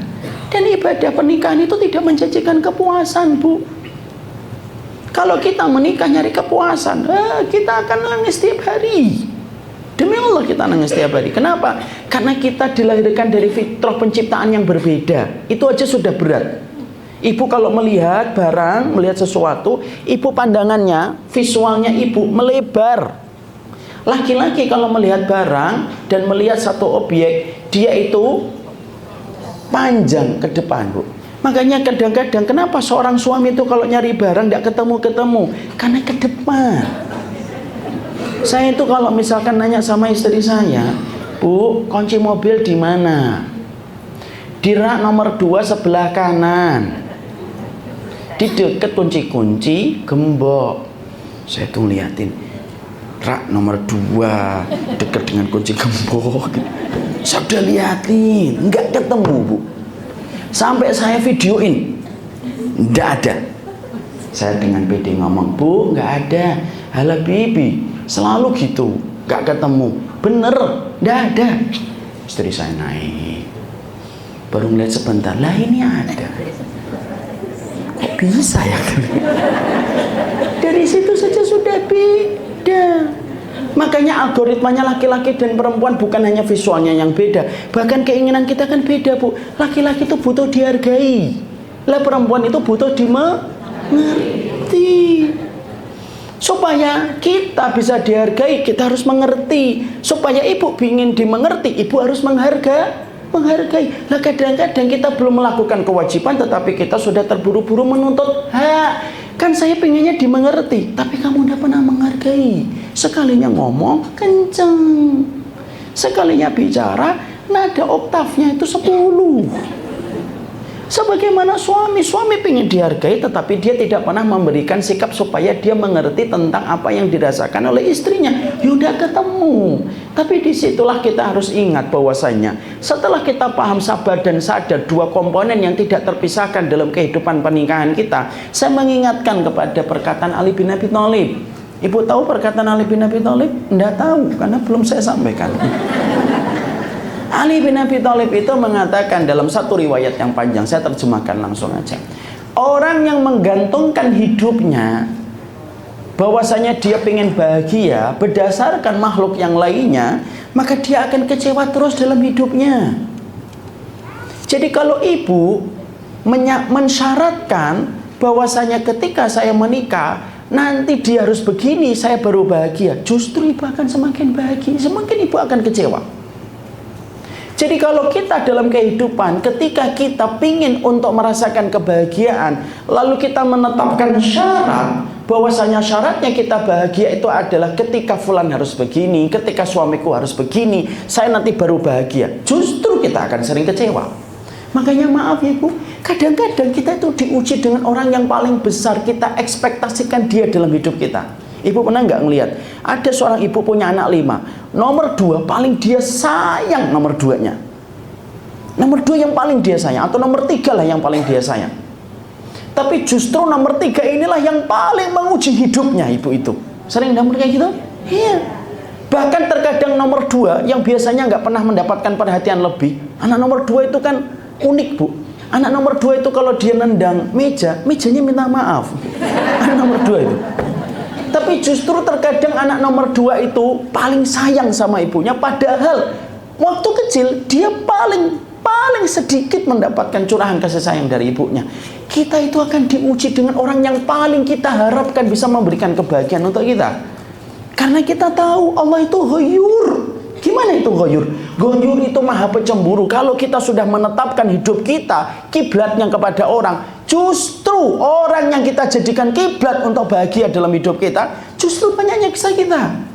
Dan ibadah pernikahan itu tidak menjanjikan kepuasan, Bu. Kalau kita menikah nyari kepuasan, kita akan nangis tiap hari. Demi Allah kita nangis tiap hari. Kenapa? Karena kita dilahirkan dari fitrah penciptaan yang berbeda. Itu aja sudah berat. Ibu kalau melihat barang, melihat sesuatu, ibu pandangannya, visualnya ibu melebar. Laki-laki kalau melihat barang dan melihat satu objek, dia itu panjang ke depan, Bu. Makanya kadang-kadang kenapa seorang suami itu kalau nyari barang tidak ketemu-ketemu? Karena ke depan. Saya itu kalau misalkan nanya sama istri saya, Bu, kunci mobil di mana? Di rak nomor 2 sebelah kanan. Di dekat kunci-kunci gembok. Saya tuh ngeliatin rak nomor 2 dekat dengan kunci gembok. Saya udah liatin, nggak ketemu, Bu. Sampai saya videoin, nggak ada. Saya dengan pede ngomong, Bu, nggak ada. Hala bibi, selalu gitu, nggak ketemu. Bener, nggak ada. Istri saya naik, baru ngeliat sebentar, lah ini ada. Kok bisa ya? Dari situ saja sudah beda. Makanya algoritmanya laki-laki dan perempuan bukan hanya visualnya yang beda, bahkan keinginan kita kan beda, Bu. Laki-laki itu butuh dihargai, lah perempuan itu butuh dimengerti. Supaya kita bisa dihargai, kita harus mengerti. Supaya ibu ingin dimengerti, ibu harus menghargai. Nah kadang-kadang kita belum melakukan kewajiban, tetapi kita sudah terburu-buru menuntut hak. Kan saya pengennya dimengerti, tapi kamu tidak pernah menghargai. Sekalinya ngomong kenceng, sekalinya bicara nada oktavnya itu 10. Sebagaimana suami pengen dihargai, tetapi dia tidak pernah memberikan sikap supaya dia mengerti tentang apa yang dirasakan oleh istrinya. Yaudah ketemu. Tapi disitulah kita harus ingat bahwasanya setelah kita paham sabar dan sadar, 2 komponen yang tidak terpisahkan dalam kehidupan pernikahan kita. Saya mengingatkan kepada perkataan Ali bin Abi Thalib. Ibu tahu perkataan Ali bin Abi Thalib? Tidak tahu, karena belum saya sampaikan. Ali bin Abi Thalib itu mengatakan dalam satu riwayat yang panjang, saya terjemahkan langsung aja. Orang yang menggantungkan hidupnya bahwasanya dia ingin bahagia berdasarkan makhluk yang lainnya, maka dia akan kecewa terus dalam hidupnya. Jadi kalau ibu mensyaratkan bahwasanya ketika saya menikah nanti dia harus begini saya baru bahagia, justru ibu akan semakin bahagia, semakin ibu akan kecewa. Jadi kalau kita dalam kehidupan, ketika kita pingin untuk merasakan kebahagiaan, lalu kita menetapkan syarat, bahwasanya syaratnya kita bahagia itu adalah ketika fulan harus begini, ketika suamiku harus begini, saya nanti baru bahagia. Justru kita akan sering kecewa. Makanya maaf ya Bu, kadang-kadang kita itu diuji dengan orang yang paling besar kita ekspektasikan dia dalam hidup kita. Ibu pernah nggak ngelihat ada seorang ibu punya anak 5, nomor 2 paling dia sayang, nomor 2-nya, nomor 2 yang paling dia sayang, atau nomor 3 lah yang paling dia sayang. Tapi justru nomor 3 inilah yang paling menguji hidupnya ibu itu. Sering dapat kayak gitu? Iya. Bahkan terkadang nomor 2 yang biasanya nggak pernah mendapatkan perhatian lebih, anak nomor 2 itu kan unik Bu. Anak nomor 2 itu kalau dia nendang mejanya minta maaf. Anak nomor 2 itu. Tapi justru terkadang anak nomor 2 itu paling sayang sama ibunya, padahal waktu kecil dia paling sedikit mendapatkan curahan kasih sayang dari ibunya. Kita itu akan diuji dengan orang yang paling kita harapkan bisa memberikan kebahagiaan untuk kita. Karena kita tahu Allah itu Ghayur. Gimana itu Ghayur? Ghayur itu maha pencemburu. Kalau kita sudah menetapkan hidup kita kiblatnya kepada orang, justru orang yang kita jadikan kiblat untuk bahagia dalam hidup kita, justru banyak nyiksa kita.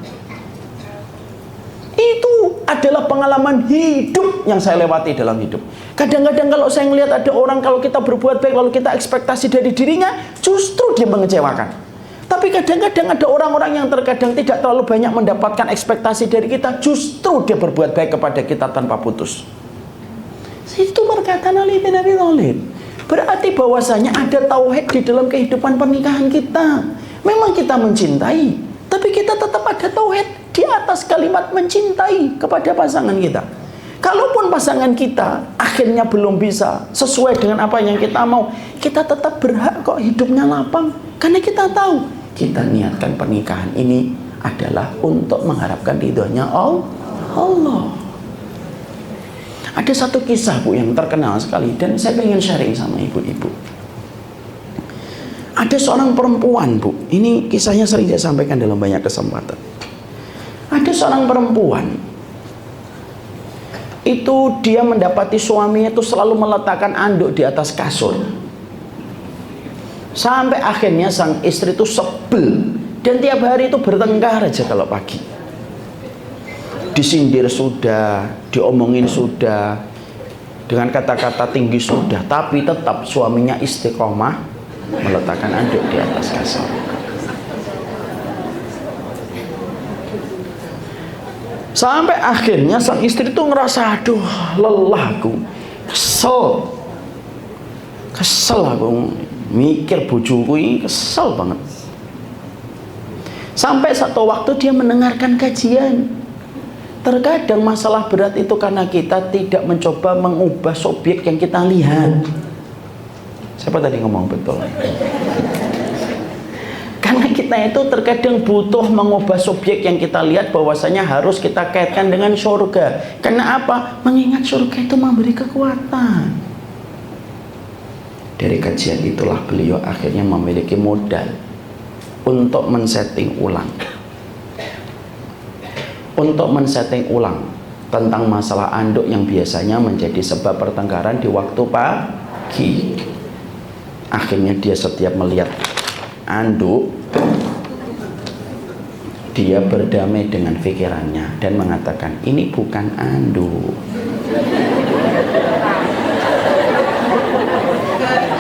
Itu adalah pengalaman hidup yang saya lewati dalam hidup. Kadang-kadang kalau saya melihat ada orang, kalau kita berbuat baik lalu kita ekspektasi dari dirinya, justru dia mengecewakan. Tapi kadang-kadang ada orang-orang yang terkadang tidak terlalu banyak mendapatkan ekspektasi dari kita, justru dia berbuat baik kepada kita tanpa putus. Itu perkataan Ali bin Abi Thalib. Berarti bahwasanya ada tauhid di dalam kehidupan pernikahan kita. Memang kita mencintai, tapi kita tetap ada tauhid di atas kalimat mencintai kepada pasangan kita. Kalaupun pasangan kita akhirnya belum bisa sesuai dengan apa yang kita mau, kita tetap berhak kok hidupnya lapang. Karena kita tahu, kita niatkan pernikahan ini adalah untuk mengharapkan ridhonya Allah. Ada satu kisah Bu yang terkenal sekali, dan saya pengen sharing sama ibu-ibu. Ada seorang perempuan Bu, ini kisahnya sering saya sampaikan dalam banyak kesempatan. Ada seorang perempuan, itu dia mendapati suaminya itu selalu meletakkan anduk di atas kasur. Sampai akhirnya sang istri itu sebel, dan tiap hari itu bertengkar aja kalau pagi. Disindir sudah, diomongin sudah, dengan kata-kata tinggi sudah, tapi tetap suaminya istiqomah meletakkan anduk di atas kasur. Sampai akhirnya sang istri itu ngerasa, aduh lelah aku, kesel aku mikir bojoku ini, kesel banget. Sampai satu waktu dia mendengarkan kajian. Terkadang masalah berat itu karena kita tidak mencoba mengubah subjek yang kita lihat. Siapa tadi ngomong betul? Karena kita itu terkadang butuh mengubah subjek yang kita lihat, bahwasanya harus kita kaitkan dengan surga. Karena apa? Mengingat surga itu memberi kekuatan. Dari kajian itulah beliau akhirnya memiliki modal untuk men-setting ulang. Untuk men-setting ulang tentang masalah anduk yang biasanya menjadi sebab pertengkaran di waktu pagi. Akhirnya dia setiap melihat anduk, dia berdamai dengan pikirannya dan mengatakan, ini bukan anduk.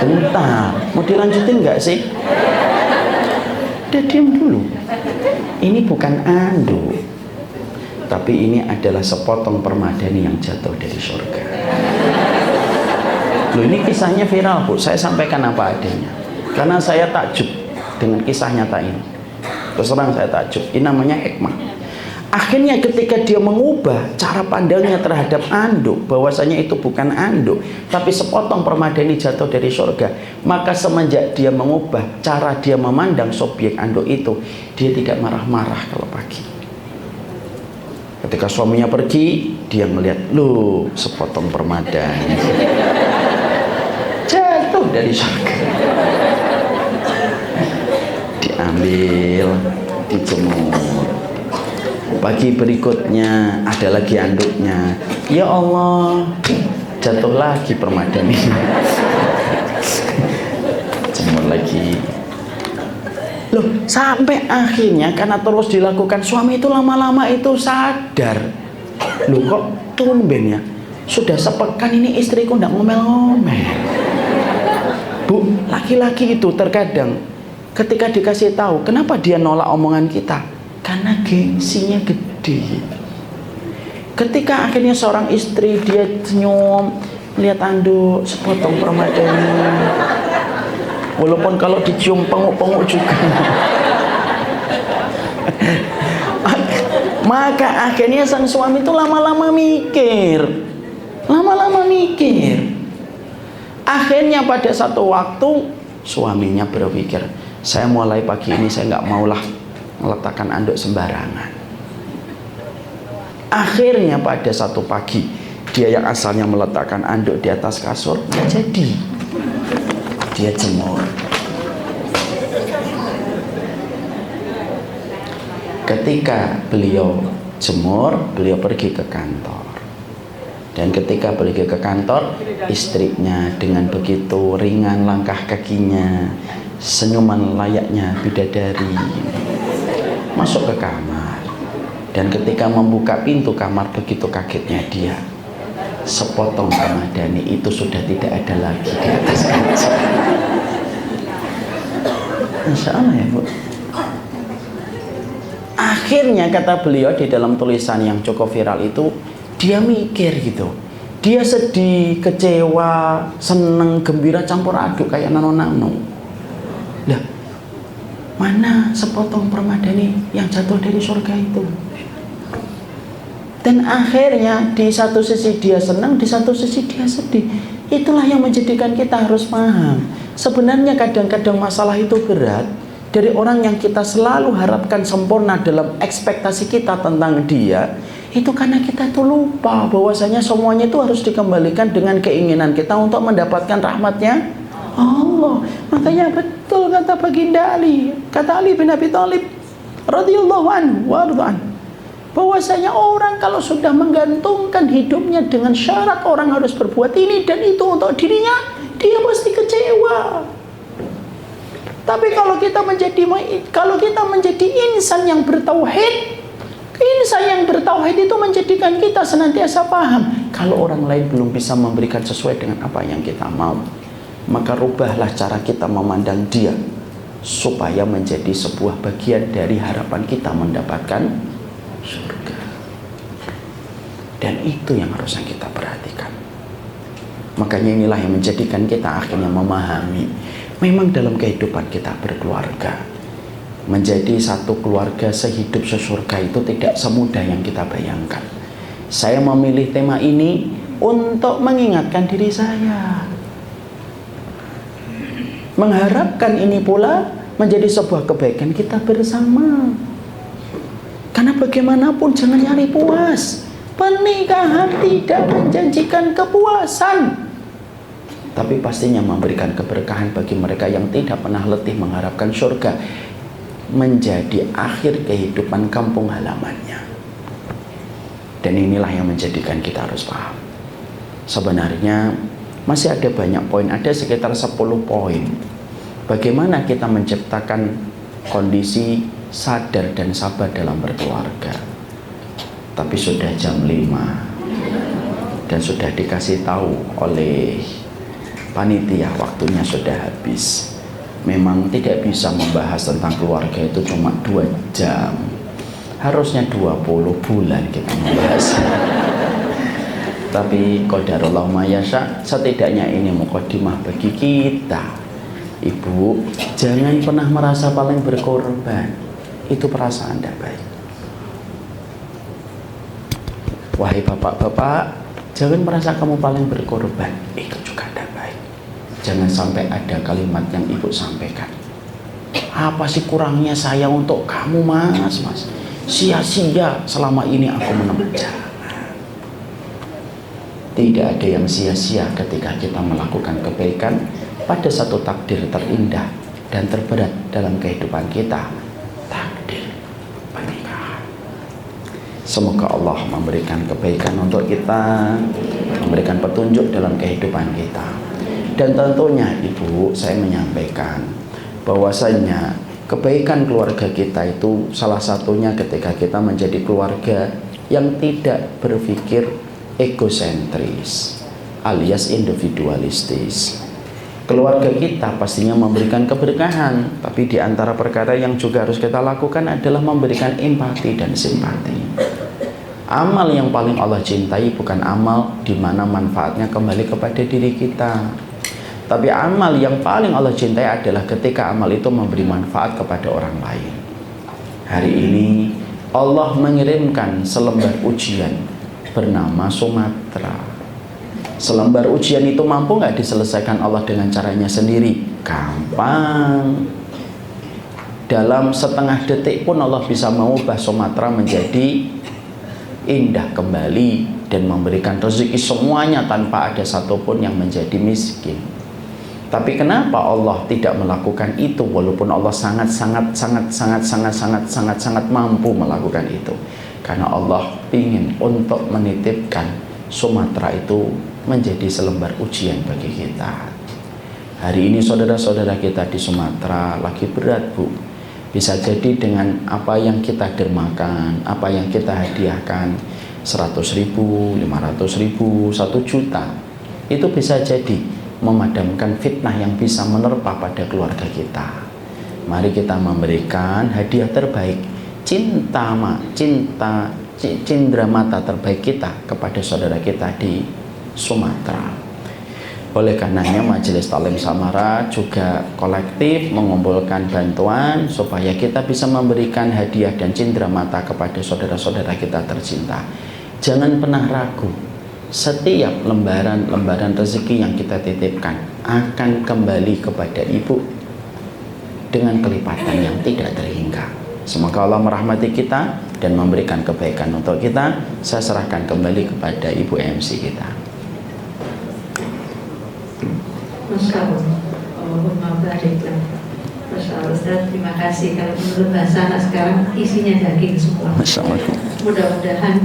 Bentar, mau dilanjutin nggak sih? Udah diam dulu. Ini bukan anduk, tapi ini adalah sepotong permadani yang jatuh dari surga. Loh, ini kisahnya viral Bu, saya sampaikan apa adanya, karena saya takjub dengan kisah nyata ini. Terus terang saya takjub, ini namanya hikmah. Akhirnya ketika dia mengubah cara pandangnya terhadap anduk, bahwasanya itu bukan anduk tapi sepotong permadani jatuh dari surga, maka semenjak dia mengubah cara dia memandang subjek anduk itu, dia tidak marah-marah kalau pagi. Ketika suaminya pergi, dia melihat, loh, sepotong permadani jatuh dari surga, diambil, dijemur. Pagi berikutnya ada lagi anduknya, ya Allah, jatuh lagi permadani. Jemur lagi. Loh, sampai akhirnya karena terus dilakukan, suami itu lama-lama itu sadar, loh kok tumben ya, sudah sepekan ini istriku nggak ngomel-ngomel. Bu, laki-laki itu terkadang ketika dikasih tahu, kenapa dia nolak omongan kita? Karena gengsinya gede. Ketika akhirnya seorang istri dia senyum, lihat anduk, sepotong permadani, walaupun kalau dicium penguk-penguk juga. Maka akhirnya sang suami itu lama-lama mikir. Akhirnya pada satu waktu suaminya berpikir, saya mulai pagi ini saya nggak maulah meletakkan anduk sembarangan. Akhirnya pada satu pagi, dia yang asalnya meletakkan anduk di atas kasur, nggak jadi, dia jemur. Ketika beliau jemur, beliau pergi ke kantor. Dan ketika pergi ke kantor, istrinya dengan begitu ringan langkah kakinya, senyuman layaknya bidadari, masuk ke kamar. Dan ketika membuka pintu kamar, begitu kagetnya dia, sepotong Ramadhani itu sudah tidak ada lagi di atas kaca. Insya Allah ya Bu. Akhirnya kata beliau di dalam tulisan yang cukup viral itu, dia mikir gitu, dia sedih, kecewa, seneng, gembira, campur aduk kayak nano-nano. Lah, mana sepotong Ramadhani yang jatuh dari surga itu? Dan akhirnya di satu sisi dia senang, di satu sisi dia sedih. Itulah yang menjadikan kita harus paham. Sebenarnya kadang-kadang masalah itu berat dari orang yang kita selalu harapkan sempurna dalam ekspektasi kita tentang dia. Itu karena kita tuh lupa bahwasanya semuanya itu harus dikembalikan dengan keinginan kita untuk mendapatkan rahmatnya Allah. Makanya betul kata baginda Ali, kata Ali bin Abi Thalib radhiyallahu anhu warḍan, bahwasanya orang kalau sudah menggantungkan hidupnya dengan syarat orang harus berbuat ini dan itu untuk dirinya, dia pasti kecewa. Tapi kalau kita menjadi insan yang bertauhid, insan yang bertauhid itu menjadikan kita senantiasa paham kalau orang lain belum bisa memberikan sesuai dengan apa yang kita mau, maka rubahlah cara kita memandang dia supaya menjadi sebuah bagian dari harapan kita mendapatkan surga. Dan itu yang harusnya kita perhatikan. Makanya inilah yang menjadikan kita akhirnya memahami, memang dalam kehidupan kita berkeluarga, menjadi satu keluarga sehidup sesurga itu tidak semudah yang kita bayangkan. Saya memilih tema ini untuk mengingatkan diri saya, mengharapkan ini pula menjadi sebuah kebaikan kita bersama. Karena bagaimanapun jangan nyari puas. Pernikahan tidak menjanjikan kepuasan, tapi pastinya memberikan keberkahan bagi mereka yang tidak pernah letih mengharapkan surga menjadi akhir kehidupan kampung halamannya. Dan inilah yang menjadikan kita harus paham. Sebenarnya masih ada banyak poin, ada sekitar 10 poin. Bagaimana kita menciptakan kondisi sadar dan sabar dalam berkeluarga. Tapi sudah jam 5 dan sudah dikasih tahu oleh panitia waktunya sudah habis. Memang tidak bisa membahas tentang keluarga itu cuma 2 jam. Harusnya 20 bulan kita membahas. Tapi qadarullah ma yasha, setidaknya ini mukadimah bagi kita. Ibu, jangan pernah merasa paling berkorban. Itu perasaan tidak baik. Wahai bapak-bapak, jangan merasa kamu paling berkorban. Itu juga tidak baik. Jangan sampai ada kalimat yang ibu sampaikan, apa sih kurangnya saya untuk kamu mas? Sia-sia selama ini aku menempuh jalan. Tidak ada yang sia-sia ketika kita melakukan kebaikan pada satu takdir terindah dan terberat dalam kehidupan kita, takdir pernikahan. Semoga Allah memberikan kebaikan untuk kita, memberikan petunjuk dalam kehidupan kita. Dan tentunya ibu, saya menyampaikan bahwasanya kebaikan keluarga kita itu salah satunya ketika kita menjadi keluarga yang tidak berpikir egosentris alias individualistis. Keluarga kita pastinya memberikan keberkahan, tapi di antara perkara yang juga harus kita lakukan adalah memberikan empati dan simpati. Amal yang paling Allah cintai bukan amal di mana manfaatnya kembali kepada diri kita, tapi amal yang paling Allah cintai adalah ketika amal itu memberi manfaat kepada orang lain. Hari ini Allah mengirimkan selembar ujian bernama Sumatera. Selembar ujian itu mampu nggak diselesaikan Allah dengan caranya sendiri? Gampang. Dalam setengah detik pun Allah bisa mengubah Sumatera menjadi indah kembali dan memberikan rezeki semuanya tanpa ada satupun yang menjadi miskin. Tapi kenapa Allah tidak melakukan itu walaupun Allah sangat mampu melakukan itu? Karena Allah ingin untuk menitipkan Sumatera itu menjadi selembar ujian bagi kita. Hari ini saudara-saudara kita di Sumatera lagi berat, Bu. Bisa jadi dengan apa yang kita dermakan, apa yang kita hadiahkan, 100.000, 500.000, 1 juta, itu bisa jadi memadamkan fitnah yang bisa menerpa pada keluarga kita. Mari kita memberikan hadiah terbaik, cindera mata terbaik kita kepada saudara kita di Sumatera. Oleh karenanya Majelis Taklim Samara juga kolektif mengumpulkan bantuan supaya kita bisa memberikan hadiah dan cindera mata kepada saudara-saudara kita tercinta. Jangan pernah ragu, setiap lembaran rezeki yang kita titipkan akan kembali kepada Ibu dengan kelipatan yang tidak terhingga. Semoga Allah merahmati kita dan memberikan kebaikan untuk kita. Saya serahkan kembali kepada Ibu MC kita. Masya Allah, Allahumma barik. Masya Allah, Ustaz, terima kasih. Kalau menurut bahasa anak sekarang isinya daging semua. Masya Allah. Mudah-mudahan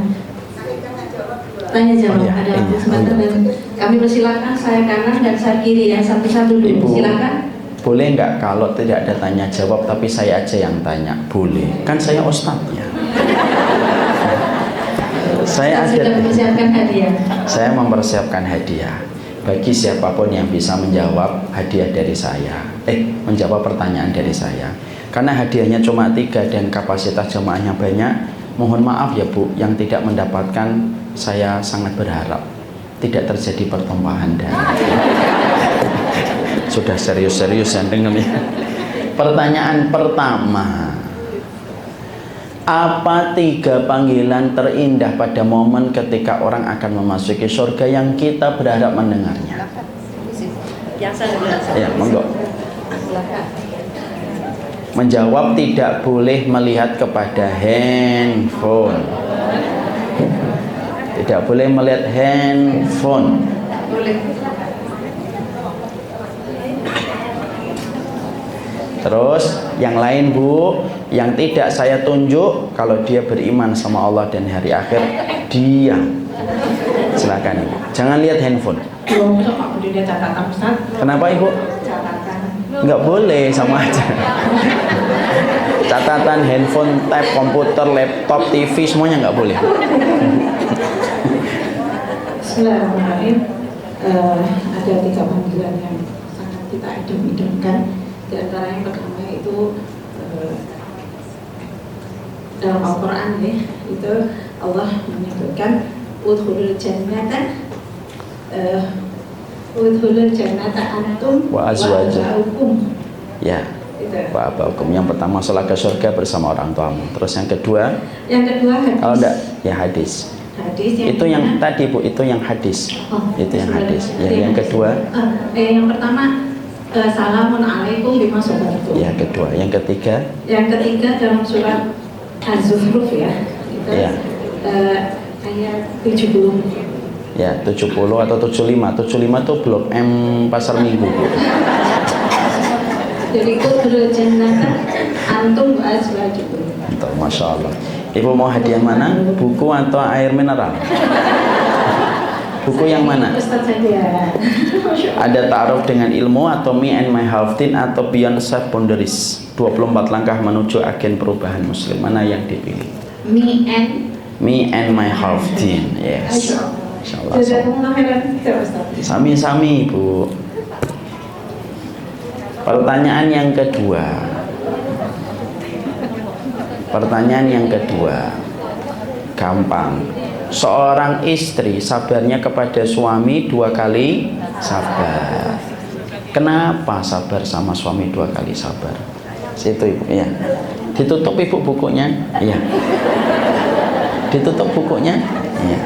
tanya jawab ada kesempatan dan kami persilakan saya kanan dan saya kiri ya, satu-satu dulu. Ibu, silakan. Boleh nggak kalau tidak ada tanya jawab tapi saya aja yang tanya? Boleh. Kan saya ustadznya. Saya sudah mempersiapkan hadiah. Saya mempersiapkan hadiah. Bagi siapapun yang bisa menjawab hadiah dari saya, menjawab pertanyaan dari saya. Karena hadiahnya cuma 3 dan kapasitas jemaahnya banyak, mohon maaf ya Bu, yang tidak mendapatkan, saya sangat berharap tidak terjadi pertumpahan darah. Sudah serius-serius ya dengar ya. Pertanyaan pertama, apa 3 panggilan terindah pada momen ketika orang akan memasuki surga yang kita berharap mendengarnya? Yang saya Ya, monggo. Menjawab tidak boleh melihat kepada handphone. Tidak boleh melihat handphone. boleh. Terus yang lain Bu, yang tidak saya tunjuk, kalau dia beriman sama Allah dan hari akhir, diam. Silakan Ibu, jangan lihat handphone. Kenapa Ibu? Nggak boleh, sama aja. Catatan, handphone, tab, komputer, laptop, TV, semuanya nggak boleh. Bismillahirrahmanirrahim. Ada 3 panggilan yang sangat kita idam-idamkan. Di antara yang pertama itu dalam Al-Quran ya, itu Allah menyebutkan udkhulul jannata antum wa azwajukum. Ya. Pak Hukum yang pertama sholat ke surga bersama orang tuamu. Terus yang kedua? Yang kedua hadis. Kalau enggak, ya hadis. Hadis itu yang tadi Bu, itu yang hadis. Itu yang hadis. Ya, yang kedua? Yang pertama Assalamualaikum bima sabartum. Ya, kedua. Yang ketiga? Yang ketiga dalam surat Az-Zukhruf ya. Itu ya. Ayat 70. Ya, 70 atau 75. 75 itu Blok M Pasar Minggu. Jadi udkhulul jannata antum wa azwajukum. Mantap, Masya Allah. Ibu mau hadiah mana? Buku atau air mineral? Buku yang mana? Ada ta'aruf dengan ilmu atau Me and My Half Teen atau Beyond Self Boundaries, 24 langkah menuju agen perubahan muslim. Mana yang dipilih? Me and My Half Teen. Yes. Insyaallah. Sami-sami Bu. Pertanyaan yang kedua. Gampang. Seorang istri sabarnya kepada suami 2 kali sabar. Kenapa sabar sama suami 2 kali sabar? Situ Ibu ya. Ditutup Ibu bukunya. Iya. Ditutup bukunya. Iya.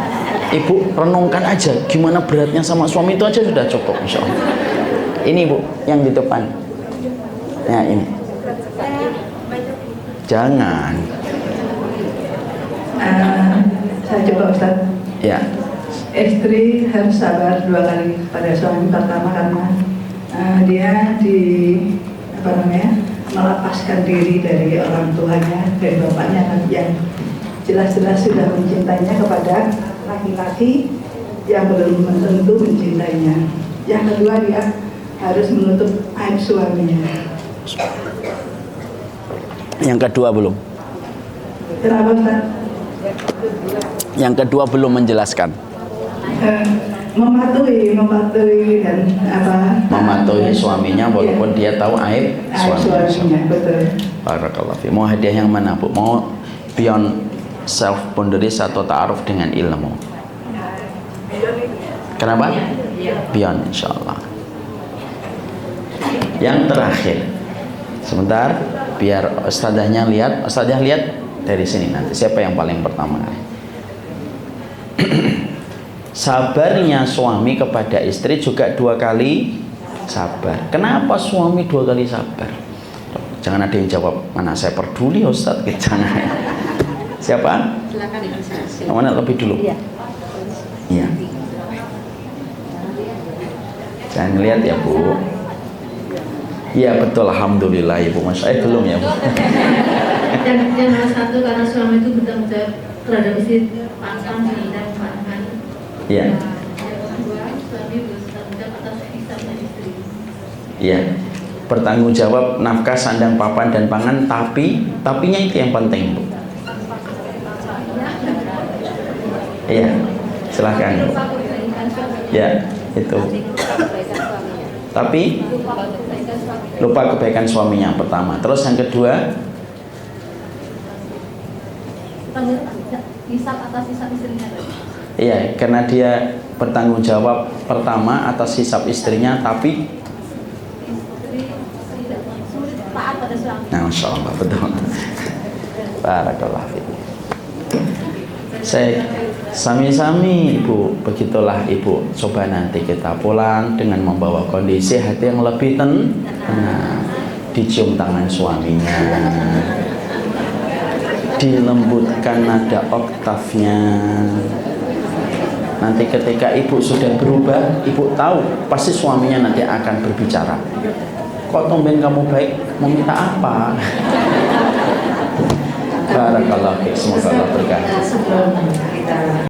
Ibu renungkan aja gimana beratnya sama suami, itu aja sudah cukup insya Allah. Ini Bu yang di depan. Ya ini. Jangan. Saya coba Ustaz. Ya. Istri harus sabar 2 kali pada suami. Pertama karena dia melepaskan diri dari orang tuanya, dari bapaknya yang jelas-jelas sudah mencintainya kepada laki-laki yang belum tentu mencintainya. Yang kedua, dia harus menutup aib suaminya. Yang kedua belum. Kenapa Ustaz? Yang kedua belum menjelaskan. Mematuhi dan Mematuhi suaminya walaupun dia tahu aib suaminya. Betul. Barakallahu fi. Mau hadiah yang mana Bu? Mau beyond self boundaries atau ta'aruf dengan ilmu? Kenapa? Beyond insyaallah. Yang terakhir. Sebentar biar ustadzahnya lihat. Ustadzah lihat dari sini nanti siapa yang paling pertama. Sabarnya suami kepada istri juga 2 kali sabar. Kenapa suami 2 kali sabar? Jangan ada yang jawab, mana saya peduli Ustaz. Jangan. Siapa? Silakan Ibu. Yang mana lebih dulu? Iya. Jangan lihat ya Bu. Iya betul, alhamdulillah Ibu. Belum ya Bu. Yang nomor 1 karena suami itu bertanggung jawab terhadap istri, pantang dan pangan. Iya. Yang kedua, suami bertanggung jawab atas hisabnya istri. Iya. Bertanggung jawab nafkah, sandang, papan dan pangan, tapinya itu yang penting Bu. Iya. Silahkan Bu. Ya, itu. Tapi lupa kebaikan suaminya pertama. Terus yang kedua, Hisab atas hisab istrinya. iya, karena dia bertanggung jawab pertama atas hisab istrinya, tapi Taat pada suami. nah, Masya Allah, betul. Barakallah fiik. Saya sami-sami Ibu, begitulah Ibu. Coba nanti kita pulang dengan membawa kondisi hati yang lebih tenang. Dicium tangan suaminya, dilembutkan nada oktavnya. Nanti ketika Ibu sudah berubah, Ibu tahu pasti suaminya nanti akan berbicara. Kok tumben kamu baik, mau minta apa? Barakallahu fiik, semoga Allah berkati. Sebelum kita